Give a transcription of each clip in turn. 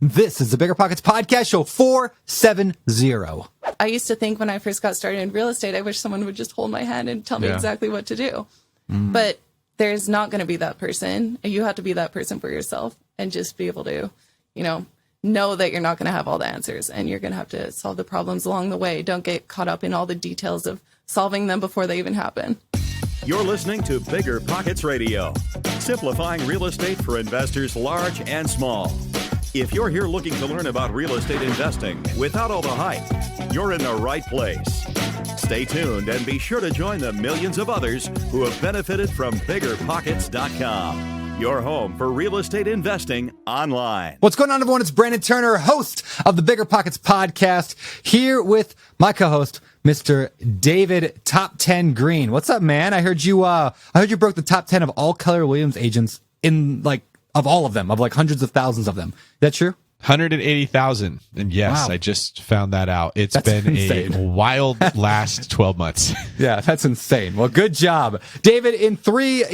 This is the BiggerPockets podcast, show 470. I used to think when I first got started in real estate, I wish someone would just hold my hand and tell me exactly what to do. But there's not going to be that person. You have to be that person for yourself and just be able to, know that you're not going to have all the answers and you're going to have to solve the problems along the way. Don't get caught up in all the details of solving them before they even happen. You're listening to BiggerPockets Radio, simplifying real estate for investors large and small. If you're here looking to learn about real estate investing without all the hype, you're in the right place. Stay tuned and be sure to join the millions of others who have benefited from BiggerPockets.com, your home for real estate investing online. What's going on, everyone? It's Brandon Turner, host of the BiggerPockets podcast, here with my co-host, Mr. David Top 10 Green. What's up, man? I heard you broke the top 10 of all Keller Williams agents of all of them, of hundreds of thousands of them. Is that true? 180,000. And yes, wow. I just found that out. That's been insane. A wild last 12 months. Yeah, that's insane. Well, good job. David, in three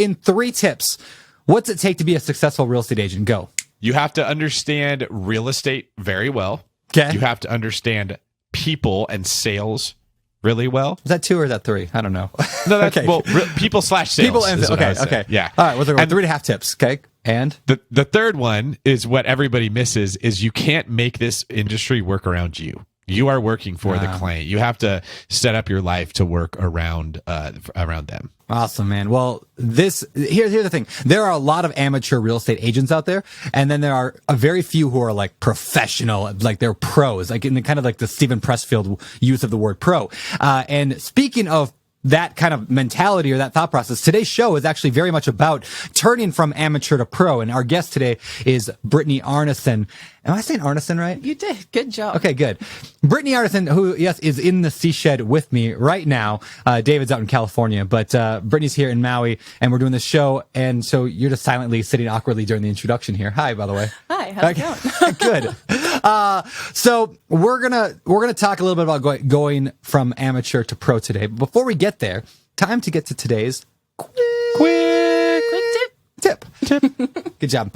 tips, what's it take to be a successful real estate agent? Go. You have to understand real estate very well. Okay. You have to understand people and sales really well. Is that 2 or is that 3? I don't know. No, that's okay. Well, people/sales. People and okay. Yeah. All right. Well, 3.5 tips. Okay. And the third one is what everybody misses: is you can't make this industry work around you. You are working for the client. You have to set up your life to work around them. Awesome, man. Well, here's the thing. There are a lot of amateur real estate agents out there, and then there are a very few who are professional, they're pros, in the kind of the Stephen Pressfield use of the word pro. And speaking of that kind of mentality or that thought process, today's show is actually very much about turning from amateur to pro. And our guest today is Brittany Arnason. Am I saying Arnason right? You did. Good job. Okay, good. Brittany Arnason, who, yes, is in the Sea Shed with me right now. David's out in California, but Brittany's here in Maui, and we're doing this show. And so you're just silently sitting awkwardly during the introduction here. Hi, by the way. Hi, how's it going? Good. So we're gonna talk a little bit about going from amateur to pro today. But before we get there, time to get to today's quick tip. Good job.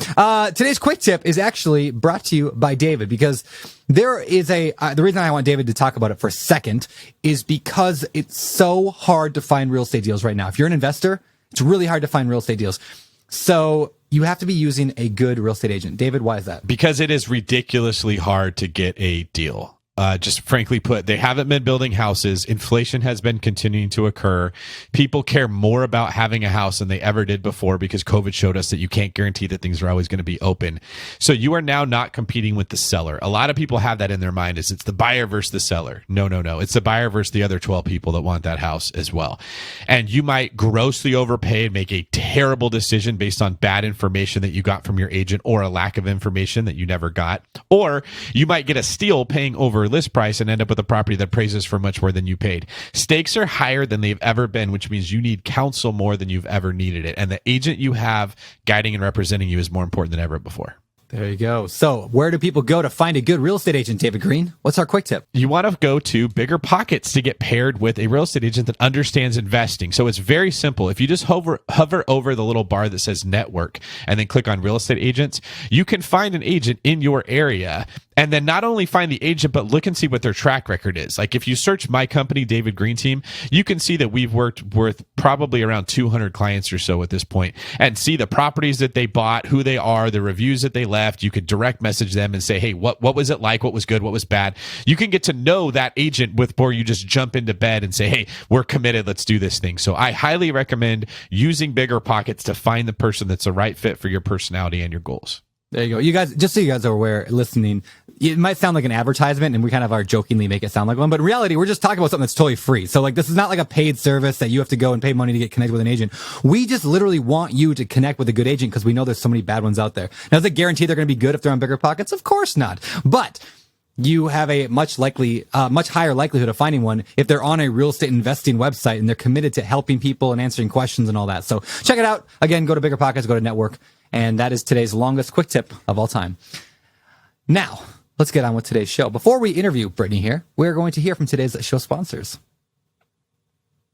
Today's quick tip is actually brought to you by David, because there is the reason I want David to talk about it for a second is because it's so hard to find real estate deals right now. If you're an investor, it's really hard to find real estate deals. So you have to be using a good real estate agent. David, why is that? Because it is ridiculously hard to get a deal. Just frankly put, they haven't been building houses. Inflation has been continuing to occur. People care more about having a house than they ever did before because COVID showed us that you can't guarantee that things are always going to be open. So you are now not competing with the seller. A lot of people have that in their mind is it's the buyer versus the seller. No. It's the buyer versus the other 12 people that want that house as well. And you might grossly overpay and make a terrible decision based on bad information that you got from your agent or a lack of information that you never got. Or you might get a steal paying over list price and end up with a property that appraises for much more than you paid. Stakes are higher than they've ever been, which means you need counsel more than you've ever needed it. And the agent you have guiding and representing you is more important than ever before. There you go. So where do people go to find a good real estate agent, David Green? What's our quick tip? You want to go to BiggerPockets to get paired with a real estate agent that understands investing. So it's very simple. If you just hover over the little bar that says network and then click on real estate agents, you can find an agent in your area. And then not only find the agent, but look and see what their track record is. Like if you search my company, David Green Team, you can see that we've worked with probably around 200 clients or so at this point and see the properties that they bought, who they are, the reviews that they left. You could direct message them and say, hey, what was it like? What was good? What was bad? You can get to know that agent before you just jump into bed and say, hey, we're committed. Let's do this thing. So I highly recommend using BiggerPockets to find the person that's the right fit for your personality and your goals. There you go. You guys, just so you guys are aware, listening, it might sound like an advertisement and we kind of are jokingly make it sound like one, but in reality, we're just talking about something that's totally free. So this is not like a paid service that you have to go and pay money to get connected with an agent. We just literally want you to connect with a good agent because we know there's so many bad ones out there. Now, does it guarantee they're going to be good if they're on BiggerPockets? Of course not. But you have a much higher likelihood of finding one if they're on a real estate investing website and they're committed to helping people and answering questions and all that. So check it out. Again, go to BiggerPockets, go to Network. And that is today's longest quick tip of all time. Now, let's get on with today's show. Before we interview Brittany here, we're going to hear from today's show sponsors.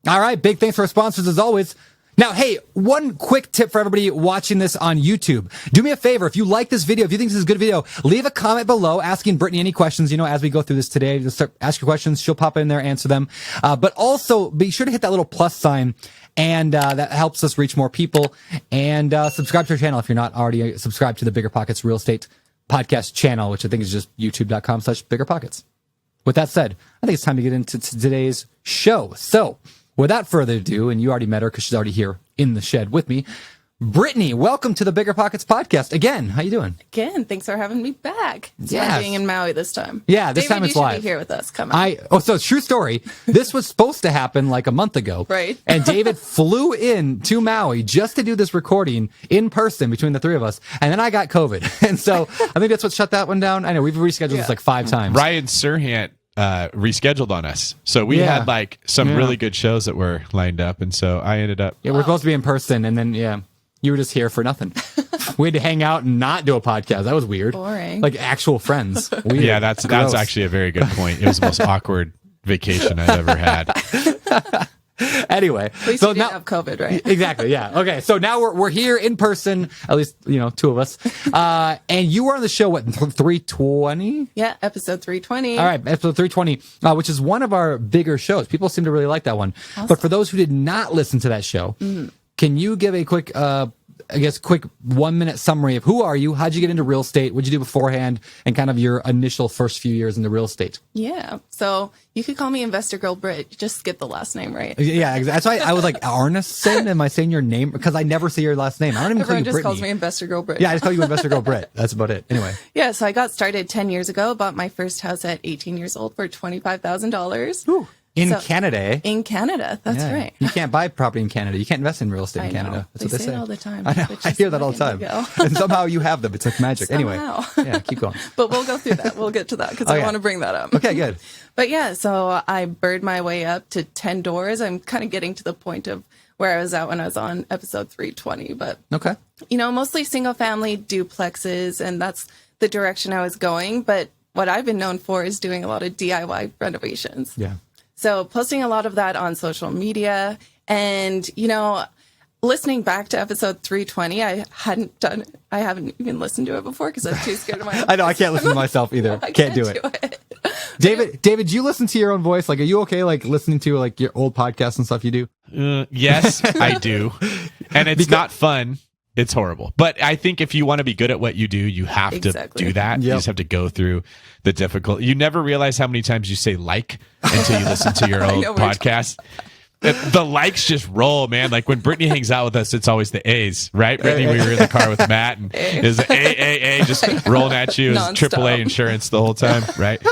All right, big thanks for our sponsors as always. Now, hey, one quick tip for everybody watching this on YouTube. Do me a favor. If you like this video, if you think this is a good video, leave a comment below asking Brittany any questions. As we go through this today, just ask your questions. She'll pop in there, answer them. But also be sure to hit that little plus sign. And that helps us reach more people. And subscribe to our channel if you're not already subscribed to the BiggerPockets Real Estate Podcast channel, which I think is just youtube.com/BiggerPockets. With that said, I think it's time to get into today's show. So, without further ado, and you already met her because she's already here in the shed with me, Brittany, welcome to the BiggerPockets podcast. Again, how you doing? Again, thanks for having me back. It's Yes. fun being in Maui this time. Yeah, this David, time it's you should live. be here with us. Come on. So true story. This was supposed to happen like a month ago. Right. And David flew in to Maui just to do this recording in person between the three of us. And then I got COVID. And so I think that's what shut that one down. I know we've rescheduled this like 5 times. Ryan Serhant rescheduled on us, so we had like some really good shows that were lined up, and so I ended up Yeah, we're supposed to be in person, and then you were just here for nothing. We had to hang out and not do a podcast. That was weird. Boring. Like actual friends. Weird. yeah, that's Gross. actually a very good point. It was the most awkward vacation I've ever had. Anyway, At least so you didn't now have COVID, right? exactly, yeah. Okay, so now we're here in person. At least 2 of us. And you were on the show 320? Yeah, episode 320. All right, episode 320, which is one of our bigger shows. People seem to really like that one. Awesome. But for those who did not listen to that show, can you give a quick, quick 1-minute summary of who are you? How'd you get into real estate? What'd you do beforehand? And kind of your initial first few years into real estate. Yeah. So you could call me Investor Girl Britt. Just get the last name right. Yeah, exactly. That's why I was like, Arnason. Am I saying your name? Because I never say your last name. I don't even Everyone call you just calls Brittany. me Investor Girl Britt. Yeah, I just call you Investor Girl Britt. That's about it. Anyway. Yeah, so I got started 10 years ago, bought my first house at 18 years old for $25,000. In So- Canada, eh? In Canada, that's Yeah. right. You can't buy property in Canada. You can't invest in real estate in I know. Canada. That's They what they say say it all the time, I know. but I just hear that all the fucking time. go. And somehow you have them. It's like magic. Anyway. Somehow. Yeah, keep going. But we'll go through that. We'll get to that because Okay. I want to bring that up. Okay, good. But yeah, so I bird my way up to 10 doors. I'm kind of getting to the point of where I was at when I was on episode 320. But, Okay. mostly single family duplexes, and that's the direction I was going. But what I've been known for is doing a lot of DIY renovations. Yeah. So posting a lot of that on social media and, listening back to episode 320, I haven't even listened to it before because I was too scared of my own I know. I can't listen to myself either. I can't do it. David, do you listen to your own voice? Like, are you okay, like, listening to, like, your old podcasts and stuff you do? Yes, I do, and it's not fun. It's horrible. But I think if you want to be good at what you do, you have Exactly. to do that. You Yep. just have to go through the difficult. You never realize how many times you say like until you listen to your own know what you're podcast. The likes just roll, man. Like when Brittany hangs out with us, it's always the A's, right? Brittany, we were in the car with Matt, and is A just rolling at you. It was Nonstop. AAA insurance the whole time, right?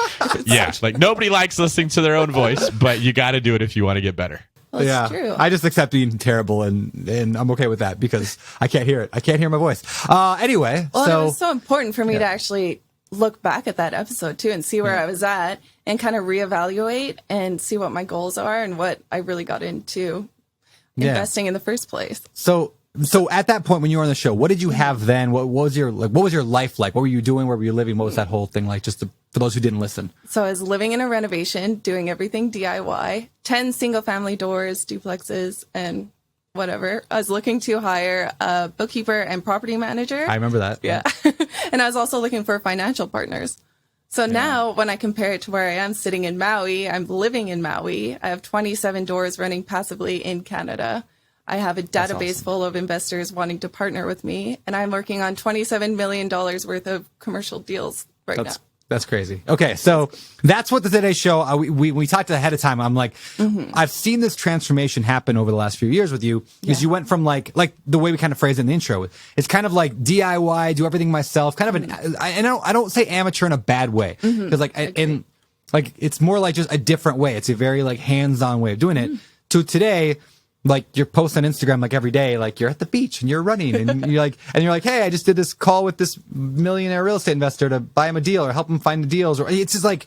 Yeah, like nobody likes listening to their own voice, but you got to do it if you want to get better. Well, Yeah. it's true. I just accept being terrible, and I'm okay with that because I can't hear it. I can't hear my voice. Anyway, Well, so it was so important for me to actually look back at that episode too and see where I was at and kind of reevaluate and see what my goals are and what I really got into investing in the first place. So at that point when you were on the show, what did you have then? What was your life like? What were you doing? Where were you living? What was that whole thing like? Just for those who didn't listen. So I was living in a renovation, doing everything DIY, 10 single family doors, duplexes, and whatever. I was looking to hire a bookkeeper and property manager. I remember that. Yeah. And I was also looking for financial partners. So now when I compare it to where I am sitting in Maui, I'm living in Maui. I have 27 doors running passively in Canada. I have a database awesome. full of investors wanting to partner with me, and I'm working on $27 million worth of commercial deals right now. That's crazy. Okay, so that's what the today's show. We talked ahead of time. I'm like, I've seen this transformation happen over the last few years with you. Because you went from like the way we kind of phrased it in the intro. It's kind of like DIY, do everything myself. Kind of an. I don't say amateur in a bad way because it's more like just a different way. It's a very like hands-on way of doing it. To today. Like you're posting on Instagram like every day, like you're at the beach and you're running and you're like, hey, I just did this call with this millionaire real estate investor to buy him a deal or help him find the deals. Or it's just like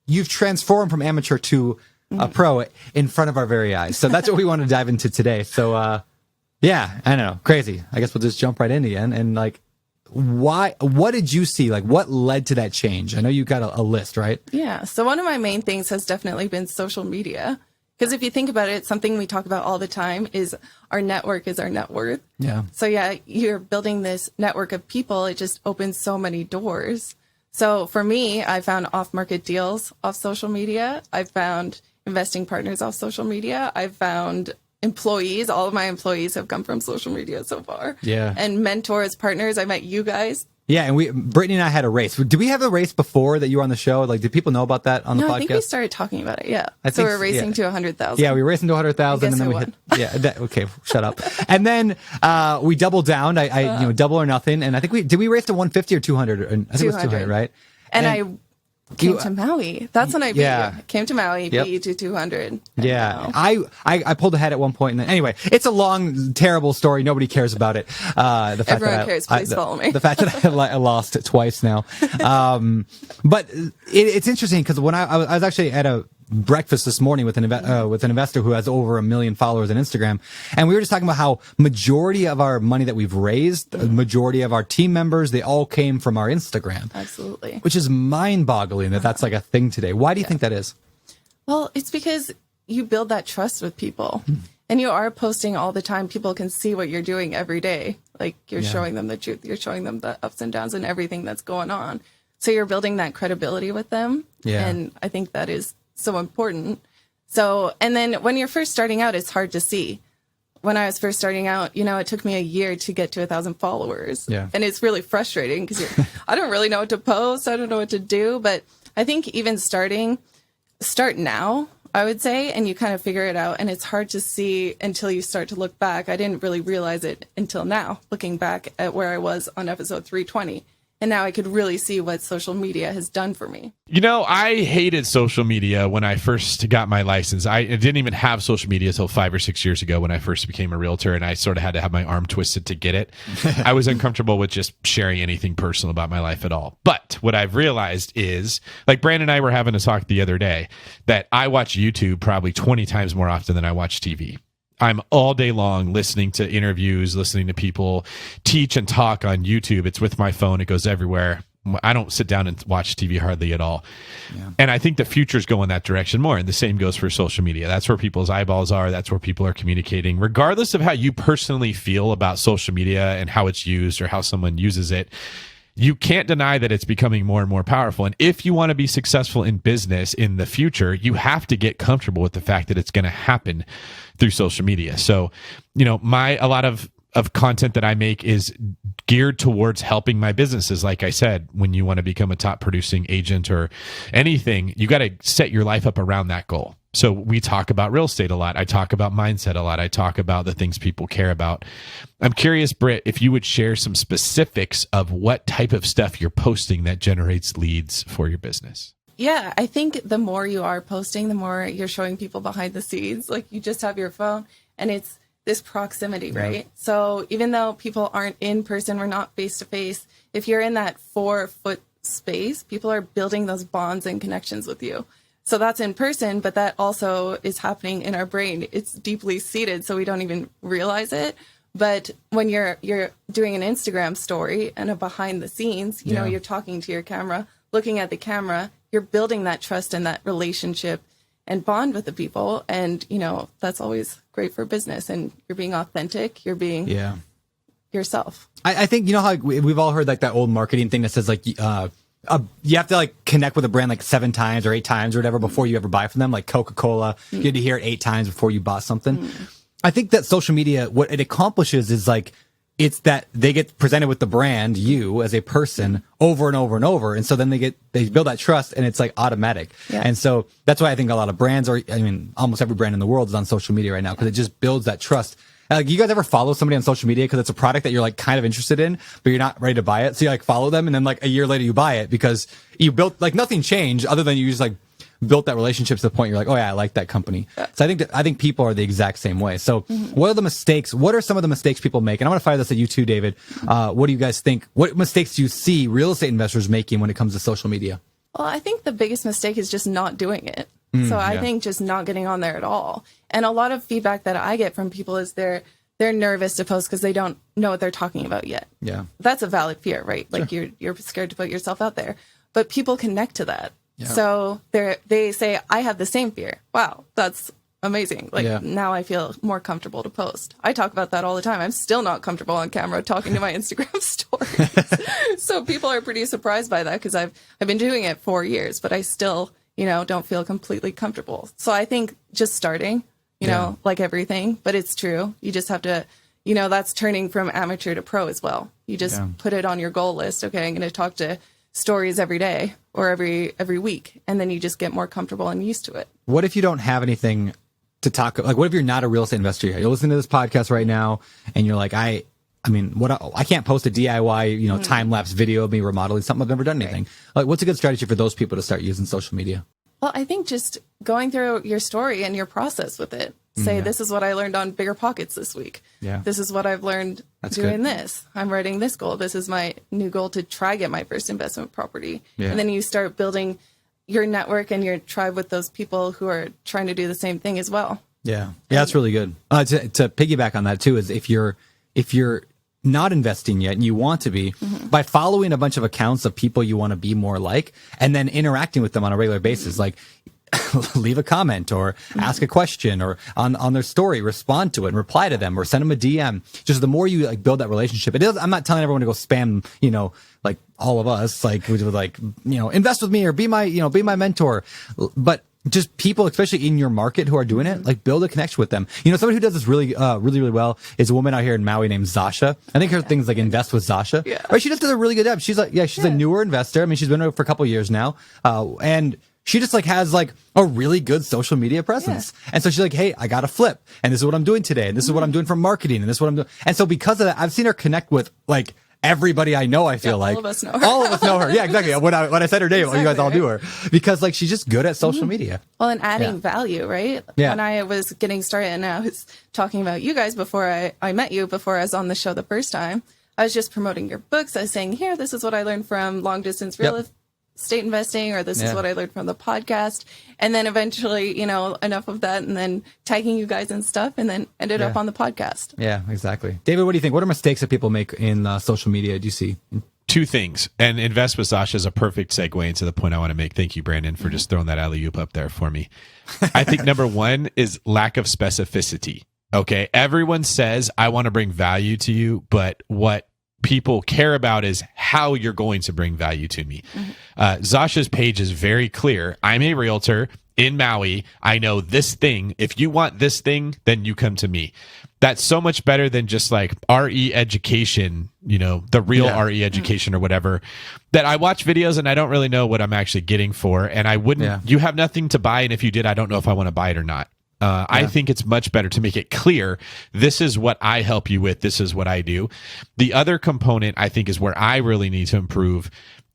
you've transformed from amateur to a pro in front of our very eyes. So that's what we want to dive into today. So, yeah, I don't know, crazy. I guess we'll just jump right in again. And like, what did you see? Like what led to that change? I know you got a list, right? Yeah. So one of my main things has definitely been social media. Because if you think about it, something we talk about all the time is our network is our net worth. Yeah. So yeah, you're building this network of people. It just opens so many doors. So for me, I found off-market deals off social media. I found investing partners off social media. I found employees. All of my employees have come from social media so far. Yeah. And mentors, partners. I met you guys. Yeah, and Brittany and I had a race. Did we have a race before that you were on the show? Like, did people know about that on the podcast? I think we started talking about it. Yeah. I So think we're racing to 100,000. Yeah, we were racing to 100,000, and then we hit. Yeah, okay, shut up. And then we doubled down. I double or nothing. And I think did we race to 150 or 200? I think it was 200, right? And I came to Maui. That's when I beat you. Came to Maui, Yep. beat you to 200. Yeah, I pulled ahead at one point, and then, anyway, it's a long, terrible story. Nobody cares about it. The fact Everyone cares. Please follow me. The fact that I lost it twice now. But it's interesting because when I was actually at a breakfast this morning with an investor who has over 1 million followers on Instagram, and we were just talking about how majority of our money that we've raised, the majority of our team members, they all came from our Instagram. Absolutely. Which is mind-boggling that that's like a thing today. Why do you think that is? Well, it's because you build that trust with people. And you are posting all the time. People can see what you're doing every day. Like you're showing them the truth. You're showing them the ups and downs and everything that's going on. So you're building that credibility with them. Yeah. And I think that is so important. So, and then when you're first starting out, it's hard to see. When I was first starting out, it took me a year to get to 1,000 followers. Yeah. And it's really frustrating because I don't really know what to post. I don't know what to do. But I think even start now, I would say, and you kind of figure it out. And it's hard to see until you start to look back. I didn't really realize it until now, looking back at where I was on episode 320. And now I could really see what social media has done for me. I hated social media when I first got my license. I didn't even have social media until 5 or 6 years ago when I first became a realtor, and I sort of had to have my arm twisted to get it. I was uncomfortable with just sharing anything personal about my life at all. But what I've realized is, like Brandon and I were having a talk the other day, that I watch YouTube probably 20 times more often than I watch TV. I'm all day long listening to interviews, listening to people teach and talk on YouTube. It's with my phone. It goes everywhere. I don't sit down and watch TV hardly at all. Yeah. And I think the future's going that direction more. And the same goes for social media. That's where people's eyeballs are. That's where people are communicating. Regardless of how you personally feel about social media and how it's used or how someone uses it, you can't deny that it's becoming more and more powerful. And if you want to be successful in business in the future, you have to get comfortable with the fact that it's going to happen through social media. So, a lot of content that I make is geared towards helping my businesses. Like I said, when you want to become a top producing agent or anything, you got to set your life up around that goal. So we talk about real estate a lot. I talk about mindset a lot. I talk about the things people care about. I'm curious, Britt, if you would share some specifics of what type of stuff you're posting that generates leads for your business. Yeah, I think the more you are posting, the more you're showing people behind the scenes. Like you just have your phone and it's this proximity, right? So even though people aren't in person, we're not face to face, if you're in that 4-foot space, people are building those bonds and connections with you. So that's in person, but that also is happening in our brain. It's deeply seated, so we don't even realize it. But when you're doing an Instagram story and a behind the scenes, you're talking to your camera, looking at the camera, you're building that trust and that relationship and bond with the people. And, that's always great for business. And you're being authentic. You're being yourself. I think, how we've all heard like that old marketing thing that says like, you have to like connect with a brand like 7 times or 8 times or whatever before you ever buy from them. Like Coca-Cola, you had to hear it 8 times before you bought something. I think that social media, what it accomplishes is like, it's that they get presented with the brand, you as a person, over and over and over. And so then they build that trust and it's like automatic. Yeah. And so that's why I think a lot of brands almost every brand in the world is on social media right now because it just builds that trust. Like, you guys ever follow somebody on social media because it's a product that you're like kind of interested in, but you're not ready to buy it? So you like follow them and then like a year later you buy it because you built like nothing changed other than you just like built that relationship to the point you're like, oh yeah, I like that company. So I think people are the exact same way. So what are the mistakes? What are some of the mistakes people make? And I want to fire this at you too, David. What do you guys think? What mistakes do you see real estate investors making when it comes to social media? Well, I think the biggest mistake is just not doing it. So I think just not getting on there at all. And a lot of feedback that I get from people is they're nervous to post because they don't know what they're talking about yet. Yeah. That's a valid fear, right? Like you're scared to put yourself out there. But people connect to that. Yeah. So they say, I have the same fear. Wow, that's amazing. Like now I feel more comfortable to post. I talk about that all the time. I'm still not comfortable on camera talking to my Instagram stories. So people are pretty surprised by that because I've been doing it 4 years, but I still, don't feel completely comfortable. So I think just starting, like everything, but it's true. You just have to, that's turning from amateur to pro as well. You just put it on your goal list. Okay, I'm going to talk to stories every day or every week, and then you just get more comfortable and used to it. What if you don't have anything to talk, like what if you're not a real estate investor yet? You're listening to this podcast right now and you're like, I can't post a DIY, time-lapse video of me remodeling something. I've never done anything. Like, what's a good strategy for those people to start using social media? Well, I think just going through your story and your process with it. Say, this is what I learned on BiggerPockets this week. Yeah. This is what I've learned doing this. I'm writing this goal. This is my new goal to try get my first investment property. Yeah. And then you start building your network and your tribe with those people who are trying to do the same thing as well. Yeah. Yeah, that's really good. To piggyback on that too is if you're not investing yet and you want to be, by following a bunch of accounts of people you want to be more like and then interacting with them on a regular basis, like leave a comment or ask a question or on their story, respond to it and reply to them or send them a DM. Just the more you build that relationship, I'm not telling everyone to go spam, like all of us, like with invest with me or be my mentor, but just people, especially in your market who are doing it, like build a connection with them. Somebody who does this really well is a woman out here in Maui named Zasha. I think her thing's like invest with Zasha. Yeah. Right? She just does a really good job. She's a newer investor. I mean, she's been with it for a couple of years now. And she just has a really good social media presence. Yeah. And so she's like, hey, I got a flip and this is what I'm doing today. And this is what I'm doing for marketing. And this is what I'm doing. And so because of that, I've seen her connect with everybody I know, I feel like. All of us know her. All of us know her. Yeah, exactly. When I said her name, you guys all knew her. Because she's just good at social media. Well, and adding value, right? Yeah. When I was getting started and I was talking about you guys before I met you, before I was on the show the first time, I was just promoting your books. I was saying, here, this is what I learned from long distance real estate investing, or this is what I learned from the podcast. And then eventually, enough of that and then tagging you guys and stuff and then ended up on the podcast. Yeah, exactly. David, what do you think? What are mistakes that people make in social media? Do you see? Two things, and Invest with Zasha is a perfect segue into the point I want to make. Thank you, Brandon, for just throwing that alley-oop up there for me. I think number one is lack of specificity. Okay, everyone says, I want to bring value to you, but what people care about is how you're going to bring value to me. Zasha's page is very clear. I'm a realtor in Maui. I know this thing. If you want this thing, then you come to me. That's so much better than just RE education, the real RE education or whatever, that I watch videos and I don't really know what I'm actually getting for. And I wouldn't, you have nothing to buy. And if you did, I don't know if I want to buy it or not. I think it's much better to make it clear. This is what I help you with. This is what I do. The other component I think is where I really need to improve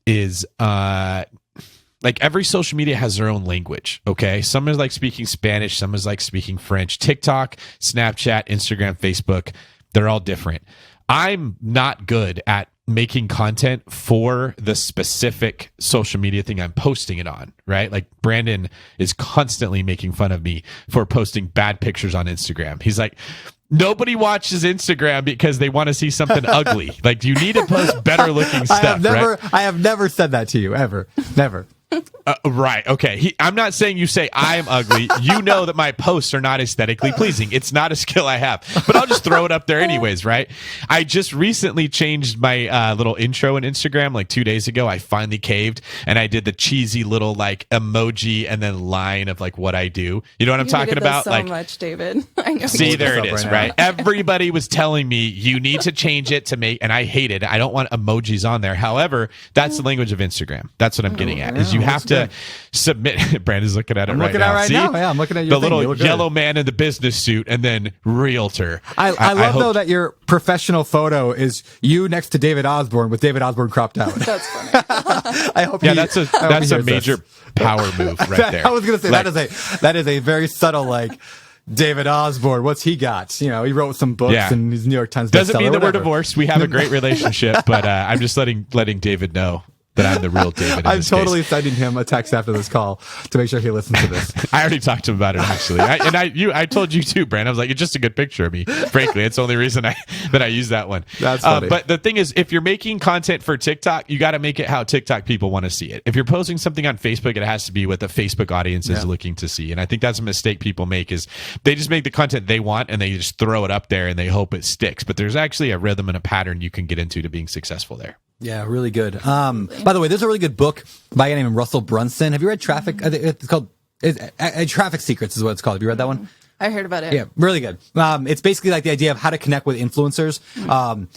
is every social media has their own language. Okay. Some is speaking Spanish. Some is speaking French. TikTok, Snapchat, Instagram, Facebook, they're all different. I'm not good at making content for the specific social media thing I'm posting it on, right? Brandon is constantly making fun of me for posting bad pictures on Instagram. He's like, nobody watches Instagram because they want to see something ugly. You need to post better looking stuff. I have never said that to you, ever. Never. Right. Okay. I'm not saying you say I'm ugly. You know that my posts are not aesthetically pleasing. It's not a skill I have, but I'll just throw it up there anyways, right? I just recently changed my little intro in Instagram 2 days ago. I finally caved and I did the cheesy little emoji and then line of what I do. You know what I'm talking about? So much, David. I know. See, there it is, right? Everybody was telling me you need to change it to make, and I hate it. I don't want emojis on there. However, that's the language of Instagram. That's what I'm getting at. Is you have to submit. Brandon's looking at it right now. See? Now. Yeah, I'm looking at your the little yellow man in the business suit, and then realtor. I love though that your professional photo is you next to David Osborne with David Osborne cropped out. That's funny. I hope. Yeah, that's a major power move right there. I was going to say that is a very subtle David Osborne, what's he got? He wrote some books and he's New York Times bestseller. Doesn't mean that we're divorced. We have a great relationship, but I'm just letting David know. that I'm the real David. I'm totally sending him a text after this call to make sure he listens to this. I already talked to him about it, actually. I told you too, Brand. I was like, it's just a good picture of me. Frankly, it's the only reason that I use that one. That's funny. But the thing is, if you're making content for TikTok, you got to make it how TikTok people want to see it. If you're posting something on Facebook, it has to be what the Facebook audience is looking to see. And I think that's a mistake people make, is they just make the content they want and they just throw it up there and they hope it sticks. But there's actually a rhythm and a pattern you can get into to being successful there. Yeah, really good. By the way, there's a really good book by a guy named Russell Brunson. Have you read Traffic? It's called Traffic Secrets is what it's called. Have you read that one? I heard about it. Yeah, really good. It's basically like the idea of how to connect with influencers.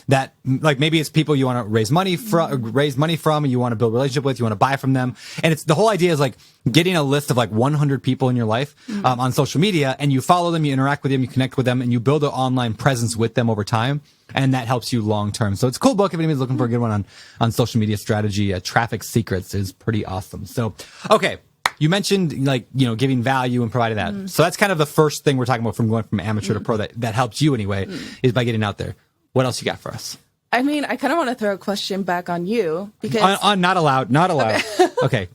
That like maybe it's people you want to raise money from, and you want to build a relationship with, you want to buy from them. And it's the whole idea is like getting a list of like 100 people in your life on social media, and you follow them, you interact with them, you connect with them, and you build an online presence with them over time. And that helps you long term. So it's a cool book if anybody's looking for a good one on social media strategy. Traffic Secrets is pretty awesome. So, okay. You mentioned like, giving value and providing that. So that's kind of the first thing we're talking about from going from amateur to pro that helps you anyway, is by getting out there. What else you got for us? I mean, I kind of want to throw a question back on you because on not allowed. Okay.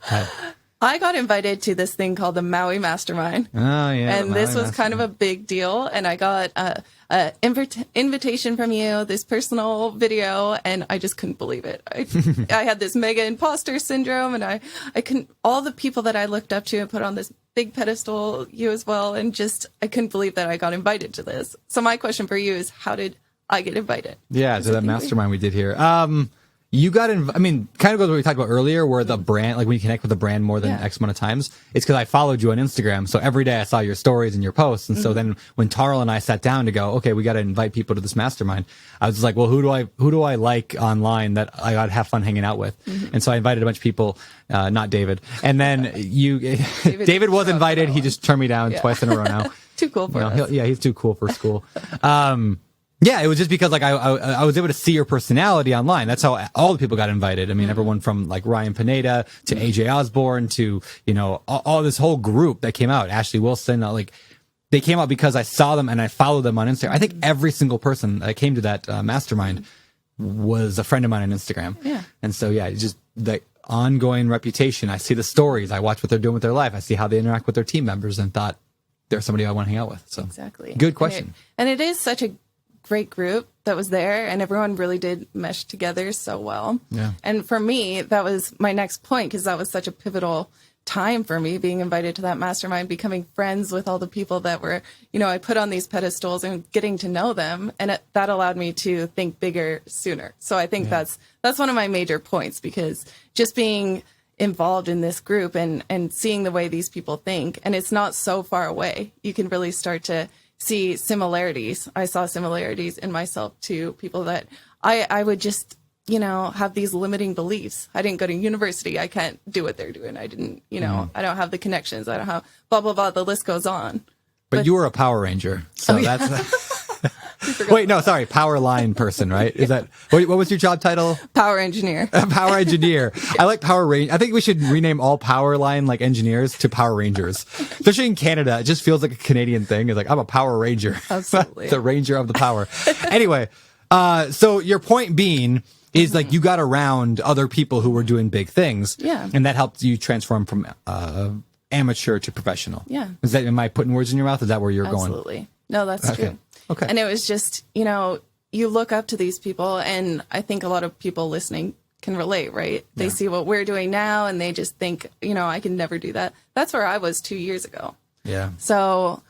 I got invited to this thing called the Maui Mastermind. Oh yeah. And this was kind of a big deal. And I got a invitation from you, this personal video, and I just couldn't believe it. I had this mega imposter syndrome, and I couldn't, all the people that I looked up to and put on this big pedestal, you as well, and just, I couldn't believe that I got invited to this. So my question for you is, how did I get invited? Yeah, to that mastermind we did here. You got kind of goes what we talked about earlier, where the brand, like when you connect with the brand more than X amount of times, it's because I followed you on Instagram. So every day I saw your stories and your posts. And so then when Tarl and I sat down to go, okay, we got to invite people to this mastermind, I was just like, well, who do I like online that I'd have fun hanging out with? And so I invited a bunch of people, not David. And then David was invited. He just turned me down twice in a row now. Too cool for us. He's too cool for school. Yeah, it was just because like I was able to see your personality online. That's how all the people got invited. I mean, everyone from like Ryan Pineda to AJ Osborne to, all this whole group that came out, Ashley Wilson, they came out because I saw them and I followed them on Instagram. I think every single person that came to that mastermind was a friend of mine on Instagram. Yeah. And so, it's just the ongoing reputation. I see the stories. I watch what they're doing with their life. I see how they interact with their team members and thought they're somebody I want to hang out with. So exactly. Good question. And it is such a great group that was there, and everyone really did mesh together so well. Yeah. And for me, that was my next point, because that was such a pivotal time for me, being invited to that mastermind, becoming friends with all the people that were, I put on these pedestals and getting to know them. And that allowed me to think bigger sooner. So I think that's one of my major points, because just being involved in this group and seeing the way these people think, and it's not so far away, you can really start to see similarities. I saw similarities in myself to people that I would just, have these limiting beliefs. I didn't go to university. I can't do what they're doing. I didn't, I don't have the connections. I don't have blah, blah, blah. The list goes on. But you were a Power Ranger. So that's... Wait, no, sorry. Power line person, right? Is that, what was your job title? Power engineer. Power engineer. I like Power Ranger. I think we should rename all power line engineers to Power Rangers. Especially in Canada. It just feels like a Canadian thing. It's like, I'm a Power Ranger. Absolutely. The Ranger of the Power. Anyway, so your point being is like you got around other people who were doing big things. Yeah. And that helped you transform from amateur to professional. Yeah. Am I putting words in your mouth? Is that where you're going? Absolutely. No, that's true. Okay. And it was just, you look up to these people, and I think a lot of people listening can relate, right? They see what we're doing now, and they just think, I can never do that. That's where I was 2 years ago. Yeah. So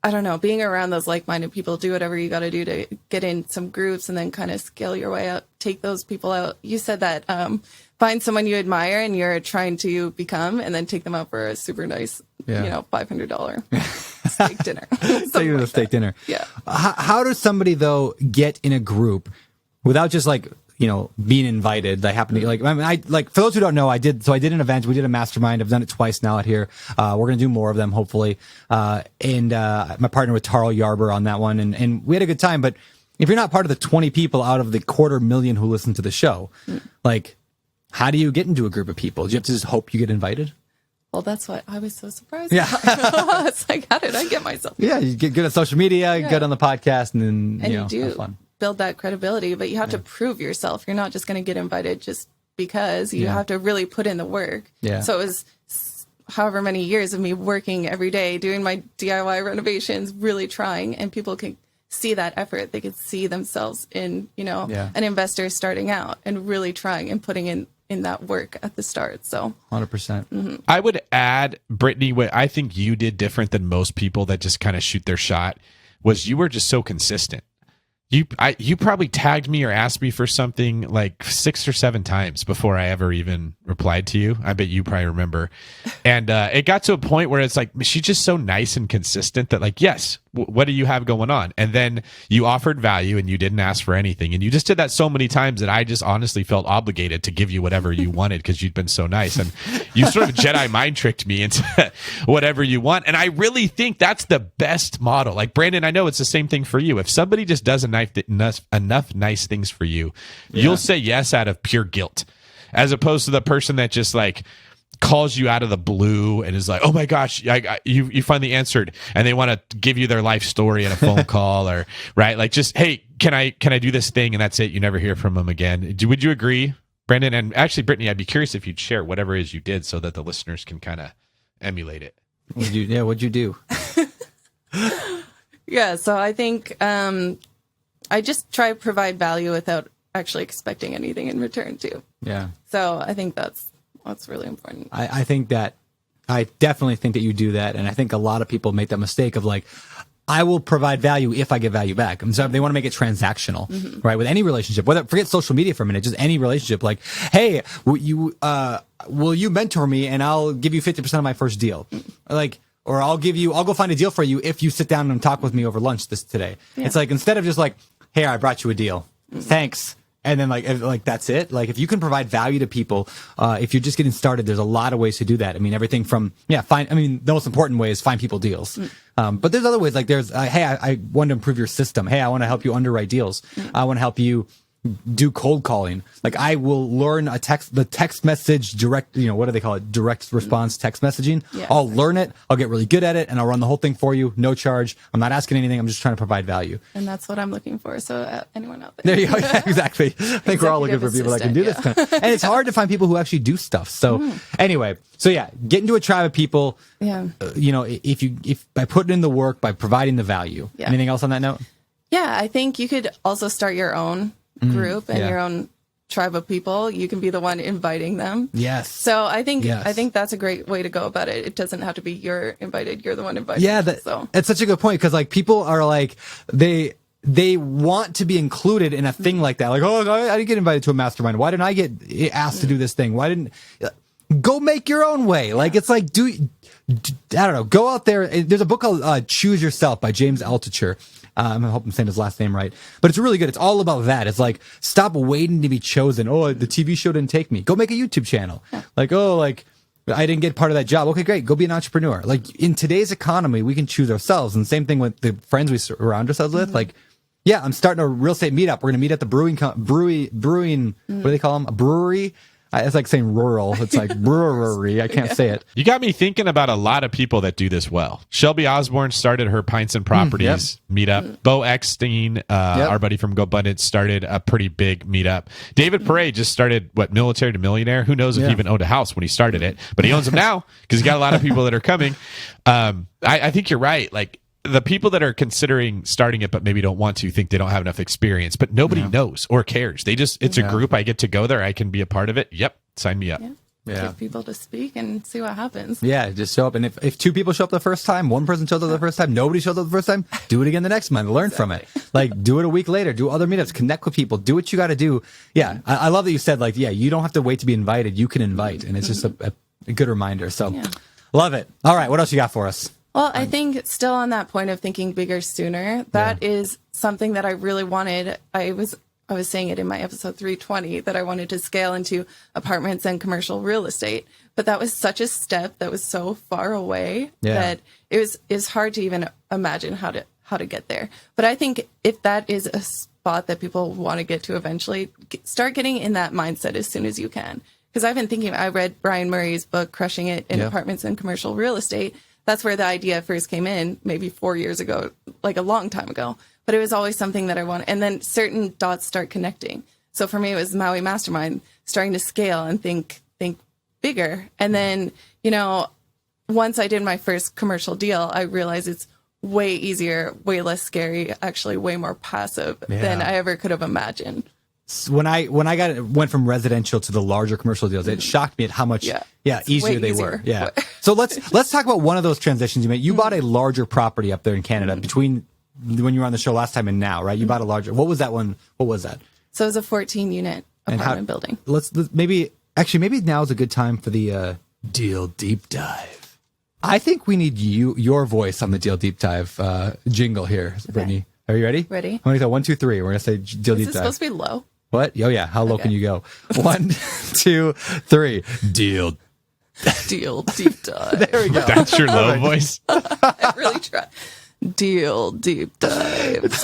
I don't know, being around those like-minded people, do whatever you got to do to get in some groups and then kind of scale your way up, take those people out. You said that, find someone you admire and you're trying to become, and then take them out for a super nice, $500 steak dinner. Take you to the steak dinner. Yeah. How does somebody though get in a group without just being invited? They happen to for those who don't know, I did an event. We did a mastermind. I've done it twice now out here. We're going to do more of them, hopefully. And my partner with Tarl Yarber on that one. And we had a good time. But if you're not part of the 20 people out of the 250,000 who listen to the show, how do you get into a group of people? Do you have to just hope you get invited? Well, that's what I was so surprised about. It's like, how did I get myself? Yeah, you get good at social media, get on the podcast, and then, you do have fun. Build that credibility, but you have to prove yourself. You're not just going to get invited just because you have to really put in the work. Yeah. So it was however many years of me working every day, doing my DIY renovations, really trying, and people could see that effort. They could see themselves in, an investor starting out and really trying and putting in that work at the start. So 100%. I would add, Brittany, what I think you did different than most people that just kind of shoot their shot was you were just so consistent. You probably tagged me or asked me for something like 6 or 7 times before I ever even replied to you. I bet you probably remember. And it got to a point where it's like, she's just so nice and consistent that like, yes, what do you have going on? And then you offered value and you didn't ask for anything. And you just did that so many times that I just honestly felt obligated to give you whatever you wanted because you'd been so nice. And you sort of Jedi mind tricked me into whatever you want. And I really think that's the best model. Like, Brandon, I know it's the same thing for you. If somebody just does enough nice things for you, you'll say yes out of pure guilt, as opposed to the person that just like calls you out of the blue and is like, oh my gosh, you finally answered, and they want to give you their life story in a phone call, or right, like just, hey, can I do this thing, and that's it. You never hear from them again. Would you agree, Brandon? And actually, Brittany, I'd be curious if you'd share whatever it is you did so that the listeners can kind of emulate it. What'd you do? Yeah, so I think I just try to provide value without actually expecting anything in return too. Yeah. So I think that's really important. I think that, I definitely think that you do that. And I think a lot of people make that mistake of like, I will provide value if I get value back. And so they want to make it transactional, right? With any relationship, forget social media for a minute, just any relationship. Like, hey, will you mentor me and I'll give you 50% of my first deal? Like, or I'll go find a deal for you if you sit down and talk with me over lunch today. Yeah. It's like, instead of just like, hey, I brought you a deal. Thanks. And then like that's it. Like, if you can provide value to people, if you're just getting started, there's a lot of ways to do that. I mean, everything from, the most important way is find people deals. But there's other ways, like there's, hey, I want to improve your system. Hey, I want to help you underwrite deals. I want to help you do cold calling. Like, I will learn the text message direct, what do they call it? Direct response text messaging. Yes. I'll learn it. I'll get really good at it, and I'll run the whole thing for you. No charge. I'm not asking anything. I'm just trying to provide value. And that's what I'm looking for. So anyone out there. There you go. Yeah, exactly. I think we're all looking for people that can do this. And it's hard to find people who actually do stuff. So anyway, get into a tribe of people. Yeah. If by putting in the work, by providing the value. Yeah. Anything else on that note? Yeah, I think you could also start your own group and your own tribe of people. You can be the one inviting them. Yes. So I think that's a great way to go about it. It doesn't have to be you're invited, you're the one invited. Yeah, it's such a good point, because like people are like they want to be included in a thing like that. Like, oh, I didn't get invited to a mastermind. Why didn't I get asked to do this thing? Why didn't go make your own way? Like, it's like I don't know. Go out there. There's a book called Choose Yourself by James Altucher. I hope I'm saying his last name right, but it's really good. It's all about that. It's like, stop waiting to be chosen. Oh, the TV show didn't take me. Go make a YouTube channel. Like, I didn't get part of that job. Okay, great. Go be an entrepreneur. Like, in today's economy, we can choose ourselves. And same thing with the friends we surround ourselves with. Like, yeah, I'm starting a real estate meetup. We're going to meet at the brewing, what do they call them? A brewery. It's like saying rural. It's like brewery. I can't say it. You got me thinking about a lot of people that do this well. Shelby Osborne started her Pints and Properties meetup. Bo Eckstein, our buddy from GoBundance, started a pretty big meetup. David Perret just started, Military to Millionaire? Who knows if he even owned a house when he started it, but he owns them now because he's got a lot of people that are coming. I think you're right. Like, the people that are considering starting it but maybe don't want to, think they don't have enough experience, but nobody knows or cares. They just, it's a group. I get to go there. I can be a part of it. Yep. Sign me up. Yeah. Get people to speak and see what happens. Yeah, just show up. And if 2 people show up the first time, 1 person shows up the first time, nobody shows up the first time, do it again the next month. Learn from it. Like, do it a week later. Do other meetups. Connect with people. Do what you got to do. Yeah, I love that you said, like, you don't have to wait to be invited. You can invite. And it's just a good reminder. So, love it. All right, what else you got for us? Well, I think still on that point of thinking bigger sooner, that is something that I really wanted. I was saying it in my episode 320 that I wanted to scale into apartments and commercial real estate. But that was such a step that was so far away that it was hard to even imagine how to get there. But I think if that is a spot that people want to get to eventually, start getting in that mindset as soon as you can. Because I've been thinking, I read Brian Murray's book, Crushing It in Apartments and Commercial Real Estate. That's where the idea first came in, maybe 4 years ago, like a long time ago. But it was always something that I wanted. And then certain dots start connecting. So for me, it was Maui Mastermind. starting to scale and think bigger. And then, once I did my first commercial deal, I realized it's way easier, way less scary, actually way more passive than I ever could have imagined. When I went from residential to the larger commercial deals, it shocked me at how much easier they were. Yeah. So let's talk about one of those transitions you made. You bought a larger property up there in Canada between when you were on the show last time and now, right? You bought a larger. What was that one? What was that? So it was a 14-unit apartment building. Let's maybe now is a good time for the deal deep dive. I think we need your voice on the deal deep dive jingle here, Brittany. Okay. Are you ready? Ready. I'm going to say 1, 2, 3. We're going to say deal deep dive. Is it supposed to be low? What? Oh, yeah. How low can you go? 1, 2, 3. Deal deep dive. There we go. That's your low voice? I really try. Deal deep dive. It's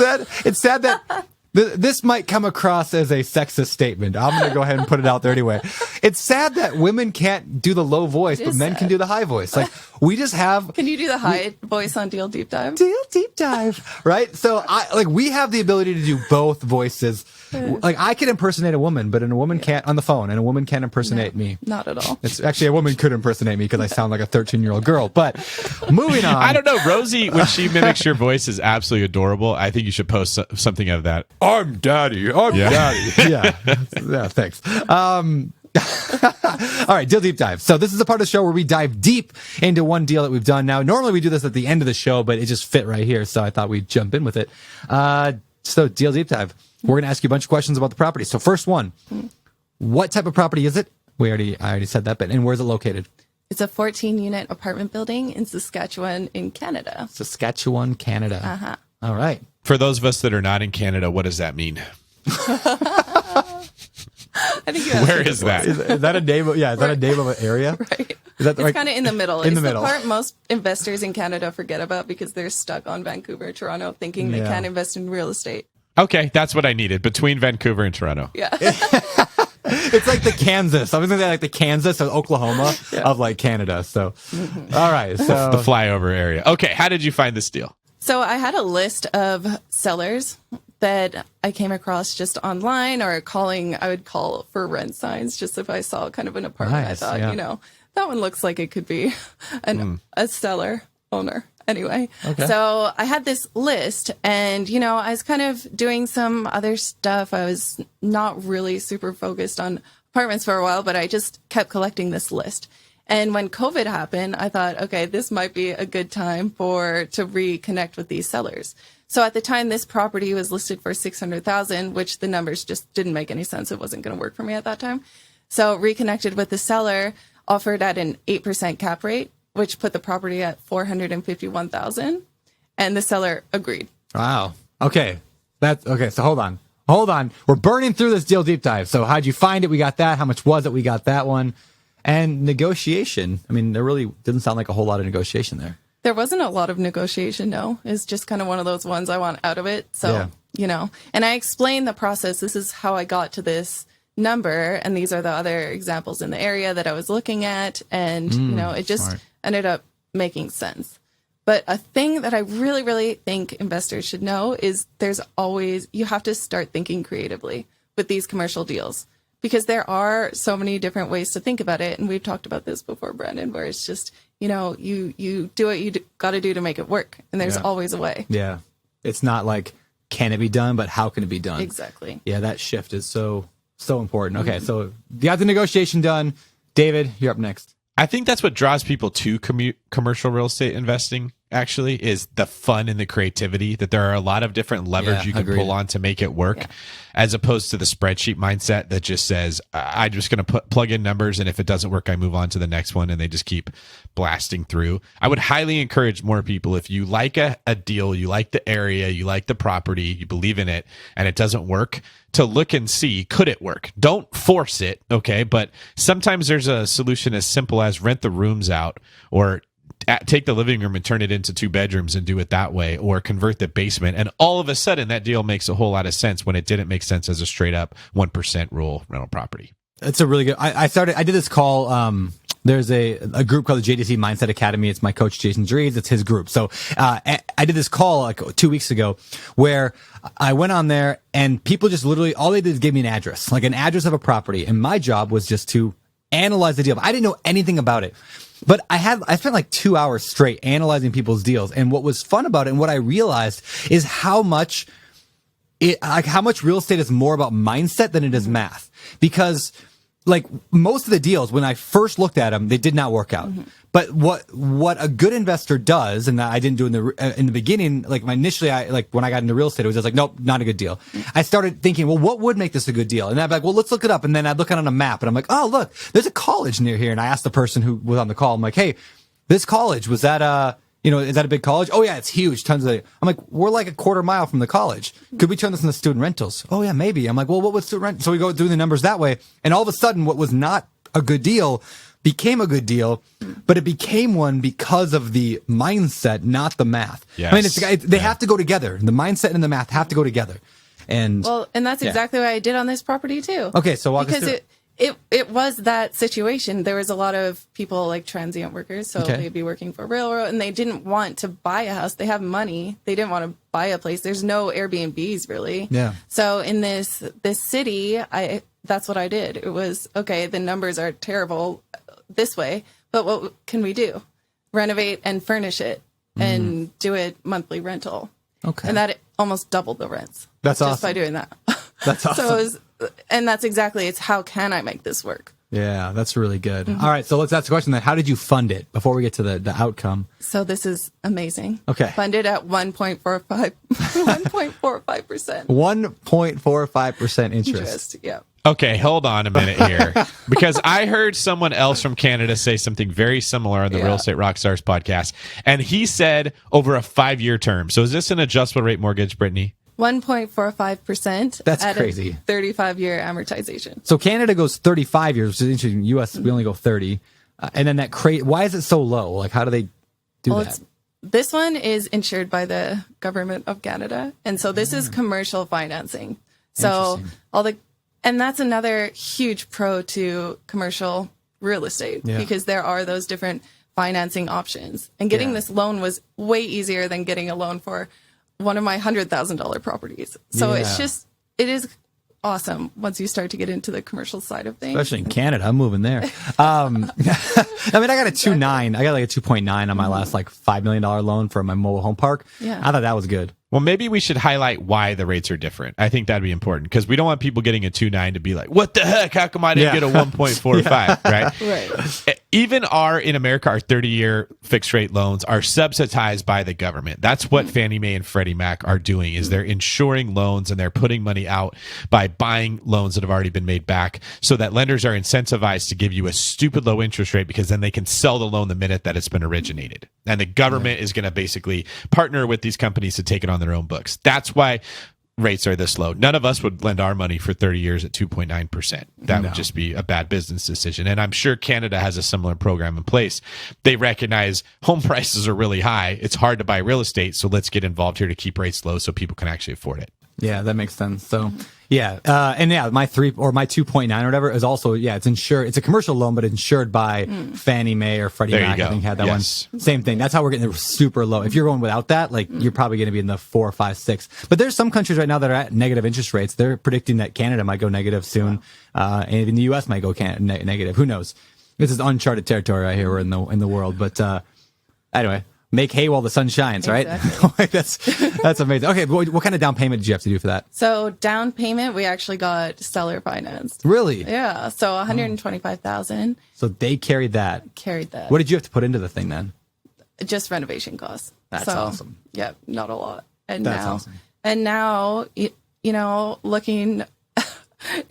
sad that this might come across as a sexist statement. I'm going to go ahead and put it out there anyway. It's sad that women can't do the low voice, but men can do the high voice. Like, we just have... Can you do the high voice on Deal Deep Dive? Deal Deep Dive, right? So, we have the ability to do both voices. Like, I can impersonate a woman, but a woman can't on the phone, and a woman can't impersonate me. Not at all. It's actually, a woman could impersonate me because I sound like a 13-year-old girl. But moving on. I don't know. Rosie, when she mimics your voice, is absolutely adorable. I think you should post something of that. I'm daddy. Daddy. Yeah, thanks. All right, deal deep dive. So this is a part of the show where we dive deep into one deal that we've done. Now, normally we do this at the end of the show, but it just fit right here, so I thought we'd jump in with it. So deal deep dive. We're going to ask you a bunch of questions about the property. So first one, what type of property is it? I already said that, but and where's it located? It's a 14-unit apartment building in Saskatchewan in Canada. Saskatchewan, Canada. Uh-huh. All right. For those of us that are not in Canada, what does that mean? I think Where is that? Is that a name? Is that a name of an area? Right. Is that it's kind of in the middle. It's middle. The part most investors in Canada forget about because they're stuck on Vancouver, Toronto, thinking they can't invest in real estate. Okay, that's what I needed, between Vancouver and Toronto. Yeah. It's like the Kansas. I was going to say like the Kansas or Oklahoma of like Canada. So, all right. So The flyover area. Okay, how did you find this deal? So I had a list of sellers that I came across just online or I would call for rent signs just if I saw kind of an apartment. Nice, I thought, that one looks like it could be a seller owner. Anyway, So I had this list and, I was kind of doing some other stuff. I was not really super focused on apartments for a while, but I just kept collecting this list. And when COVID happened, I thought, okay, this might be a good time to reconnect with these sellers. So at the time, this property was listed for $600,000, which the numbers just didn't make any sense. It wasn't going to work for me at that time. So reconnected with the seller, offered at an 8% cap rate, which put the property at $451,000, and the seller agreed. Wow. Okay. So hold on. We're burning through this deal deep dive. So how'd you find it? We got that. How much was it? We got that one. And negotiation. I mean, there really didn't sound like a whole lot of negotiation there. There wasn't a lot of negotiation, no. It's just kind of one of those ones I want out of it. So, and I explained the process. This is how I got to this number, and these are the other examples in the area that I was looking at, and it just ended up making sense. But a thing that I really, really think investors should know is you have to start thinking creatively with these commercial deals, because there are so many different ways to think about it. And we've talked about this before, Brandon, where it's just, you do what you got to do to make it work, and there's always a way. Yeah. It's not like, can it be done, but how can it be done? Exactly. Yeah, that shift is so important. Okay, so you got the negotiation done. David, you're up next. I think that's what draws people to commercial real estate investing, actually, is the fun and the creativity, that there are a lot of different levers you can pull on to make it work, as opposed to the spreadsheet mindset that just says, I'm just going to plug in numbers, and if it doesn't work, I move on to the next one, and they just keep blasting through. I would highly encourage more people, if you like a deal, you like the area, you like the property, you believe in it, and it doesn't work, to look and see, could it work? Don't force it, okay? But sometimes there's a solution as simple as rent the rooms out, or take the living room and turn it into 2 bedrooms and do it that way, or convert the basement. And all of a sudden, that deal makes a whole lot of sense when it didn't make sense as a straight up 1% rule rental property. That's a really good. I did this call there's a group called the JDC Mindset Academy. It's my coach, Jason Drees. It's his group. So, I did this call like 2 weeks ago where I went on there and people just literally, all they did is give me an address of a property. And my job was just to analyze the deal. I didn't know anything about it, but I spent like 2 hours straight analyzing people's deals. And what was fun about it and what I realized is how much real estate is more about mindset than it is math. Because like most of the deals, when I first looked at them, they did not work out. But what a good investor does, and I didn't do in the beginning, like initially, when I got into real estate, it was just like, nope, not a good deal. I started thinking, well, what would make this a good deal? And I'd be like, well, let's look it up. And then I'd look at it on a map, and I'm like, oh, look, there's a college near here. And I asked the person who was on the call, I'm like, hey, this college, was that is that a big college? Oh yeah, it's huge. Tons of it. I'm like, we're like a quarter mile from the college. Could we turn this into student rentals? Oh yeah, maybe. I'm like, well, what would student rent? So we go through the numbers that way. And all of a sudden, what was not a good deal became a good deal, but it became one because of the mindset, not the math. Yes. I mean, they have to go together. The mindset and the math have to go together. And that's exactly what I did on this property too. Okay, so walk us through. It was that situation. There was a lot of people like transient workers, so they'd be working for railroad, and they didn't want to buy a house. They have money. They didn't want to buy a place. There's no Airbnbs really. Yeah. So in this city, that's what I did. It was, okay, the numbers are terrible this way, but what can we do? Renovate and furnish it and do it monthly rental. Okay. And that almost doubled the rents. That's awesome. Just by doing that. That's awesome. And that's exactly, it's how can I make this work? Yeah, that's really good. All right, so let's ask the question then. How did you fund it before we get to the outcome? So this is amazing. Okay. Funded at 1.45%. 1.45% interest. Yeah. Okay, hold on a minute here. Because I heard someone else from Canada say something very similar on the Real Estate Rockstars podcast. And he said over a 5-year term. So is this an adjustable rate mortgage, Brittany? 1.45%. That's at crazy. 35-year amortization. So Canada goes 35 years, which is interesting. U.S., we only go 30. And then why is it so low? Like, how do they do that? This one is insured by the government of Canada. And so this is commercial financing. So and that's another huge pro to commercial real estate because there are those different financing options. And getting this loan was way easier than getting a loan for one of my $100,000 properties. So it is awesome once you start to get into the commercial side of things. Especially in Canada. I'm moving there. I mean, I got a 2.9. I got like a 2.9 on my last like $5 million loan for my mobile home park. Yeah. I thought that was good. Well, maybe we should highlight why the rates are different. I think that'd be important because we don't want people getting a 2.9 to be like, what the heck? How come I didn't get a 1.45? Right? Right. Even in America, our 30-year fixed rate loans are subsidized by the government. That's what Fannie Mae and Freddie Mac are doing is they're insuring loans and they're putting money out by buying loans that have already been made back so that lenders are incentivized to give you a stupid low interest rate because then they can sell the loan the minute that it's been originated. And the government is going to basically partner with these companies to take it on their own books. That's why rates are this low. None of us would lend our money for 30 years at 2.9%. That would just be a bad business decision. And I'm sure Canada has a similar program in place. They recognize home prices are really high. It's hard to buy real estate. So let's get involved here to keep rates low so people can actually afford it. Yeah, that makes sense. So, my 2.9 or whatever is also, it's insured. It's a commercial loan, but insured by Fannie Mae or Freddie Mac. I think had that one. Same thing. That's how we're getting super low. If you're going without that, like you're probably going to be in the 4, 5, 6. But there's some countries right now that are at negative interest rates. They're predicting that Canada might go negative soon, and even the U.S. might go negative. Who knows? This is uncharted territory right here. We're in the world, but anyway. Make hay while the sun shines, right? Exactly. That's amazing. Okay, what kind of down payment did you have to do for that? So down payment, we actually got seller financed. Really? Yeah. So $125,000. So they carried that. What did you have to put into the thing then? Just renovation costs. That's awesome. Yeah, not a lot. And that's awesome. And now, looking,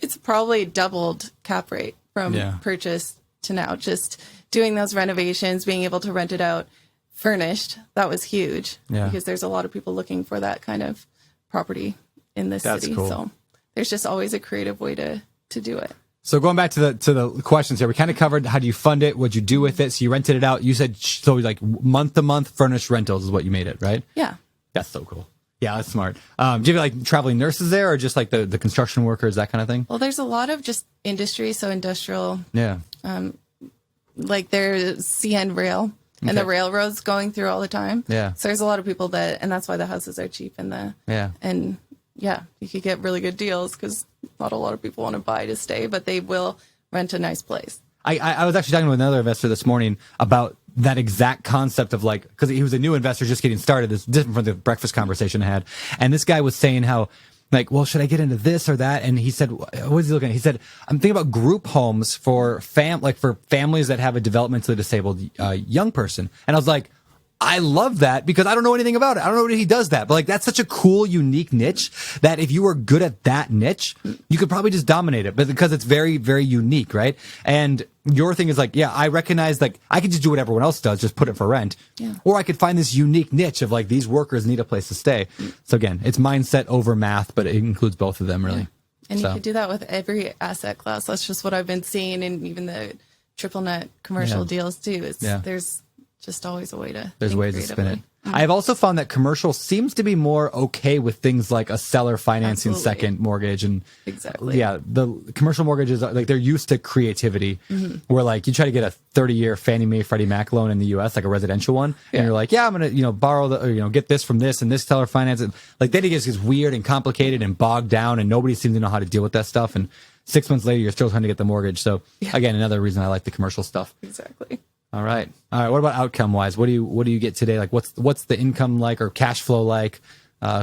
it's probably doubled cap rate from purchase to now. Just doing those renovations, being able to rent it out. Furnished, that was huge because there's a lot of people looking for that kind of property in this city. Cool. So there's just always a creative way to do it. So going back to the questions here, we kind of covered how do you fund it, what'd you do with it. So you rented it out. You said so like month to month furnished rentals is what you made it, right? Yeah, that's so cool. Yeah, that's smart. Do you have like traveling nurses there, or just like the construction workers, that kind of thing? Well, there's a lot of just industry, so industrial. Yeah. like there's CN rail and the railroads going through all the time. Yeah. So there's a lot of people and that's why the houses are cheap and you could get really good deals because not a lot of people want to buy to stay, but they will rent a nice place. I was actually talking to another investor this morning about that exact concept of like, because he was a new investor just getting started. It's different from the breakfast conversation I had. And this guy was saying how, like, well, should I get into this or that? And he said, what was he looking at? He said, I'm thinking about group homes for for families that have a developmentally disabled young person. And I was like, I love that because I don't know anything about it. I don't know what he does that, but like that's such a cool, unique niche that if you were good at that niche, you could probably just dominate it. But because it's very, very unique, right? And your thing is like, yeah, I recognize like I could just do what everyone else does, just put it for rent, or I could find this unique niche of like these workers need a place to stay. So again, it's mindset over math, but it includes both of them really. Yeah. And you could do that with every asset class. That's just what I've been seeing, and even the triple net commercial deals too. There's just always a way to There's ways to spin it. I've also found that commercial seems to be more okay with things like a seller financing second mortgage and the commercial mortgages are like they're used to creativity where like you try to get a 30-year Fannie Mae Freddie Mac loan in the US like a residential one and you're like I'm going to borrow get this from this and this seller finance it. Like then it gets weird and complicated and bogged down and nobody seems to know how to deal with that stuff and 6 months later you're still trying to get the mortgage. So again, another reason I like the commercial stuff. Exactly. All right. What about outcome wise? What do you get today? Like, what's the income like or cash flow like?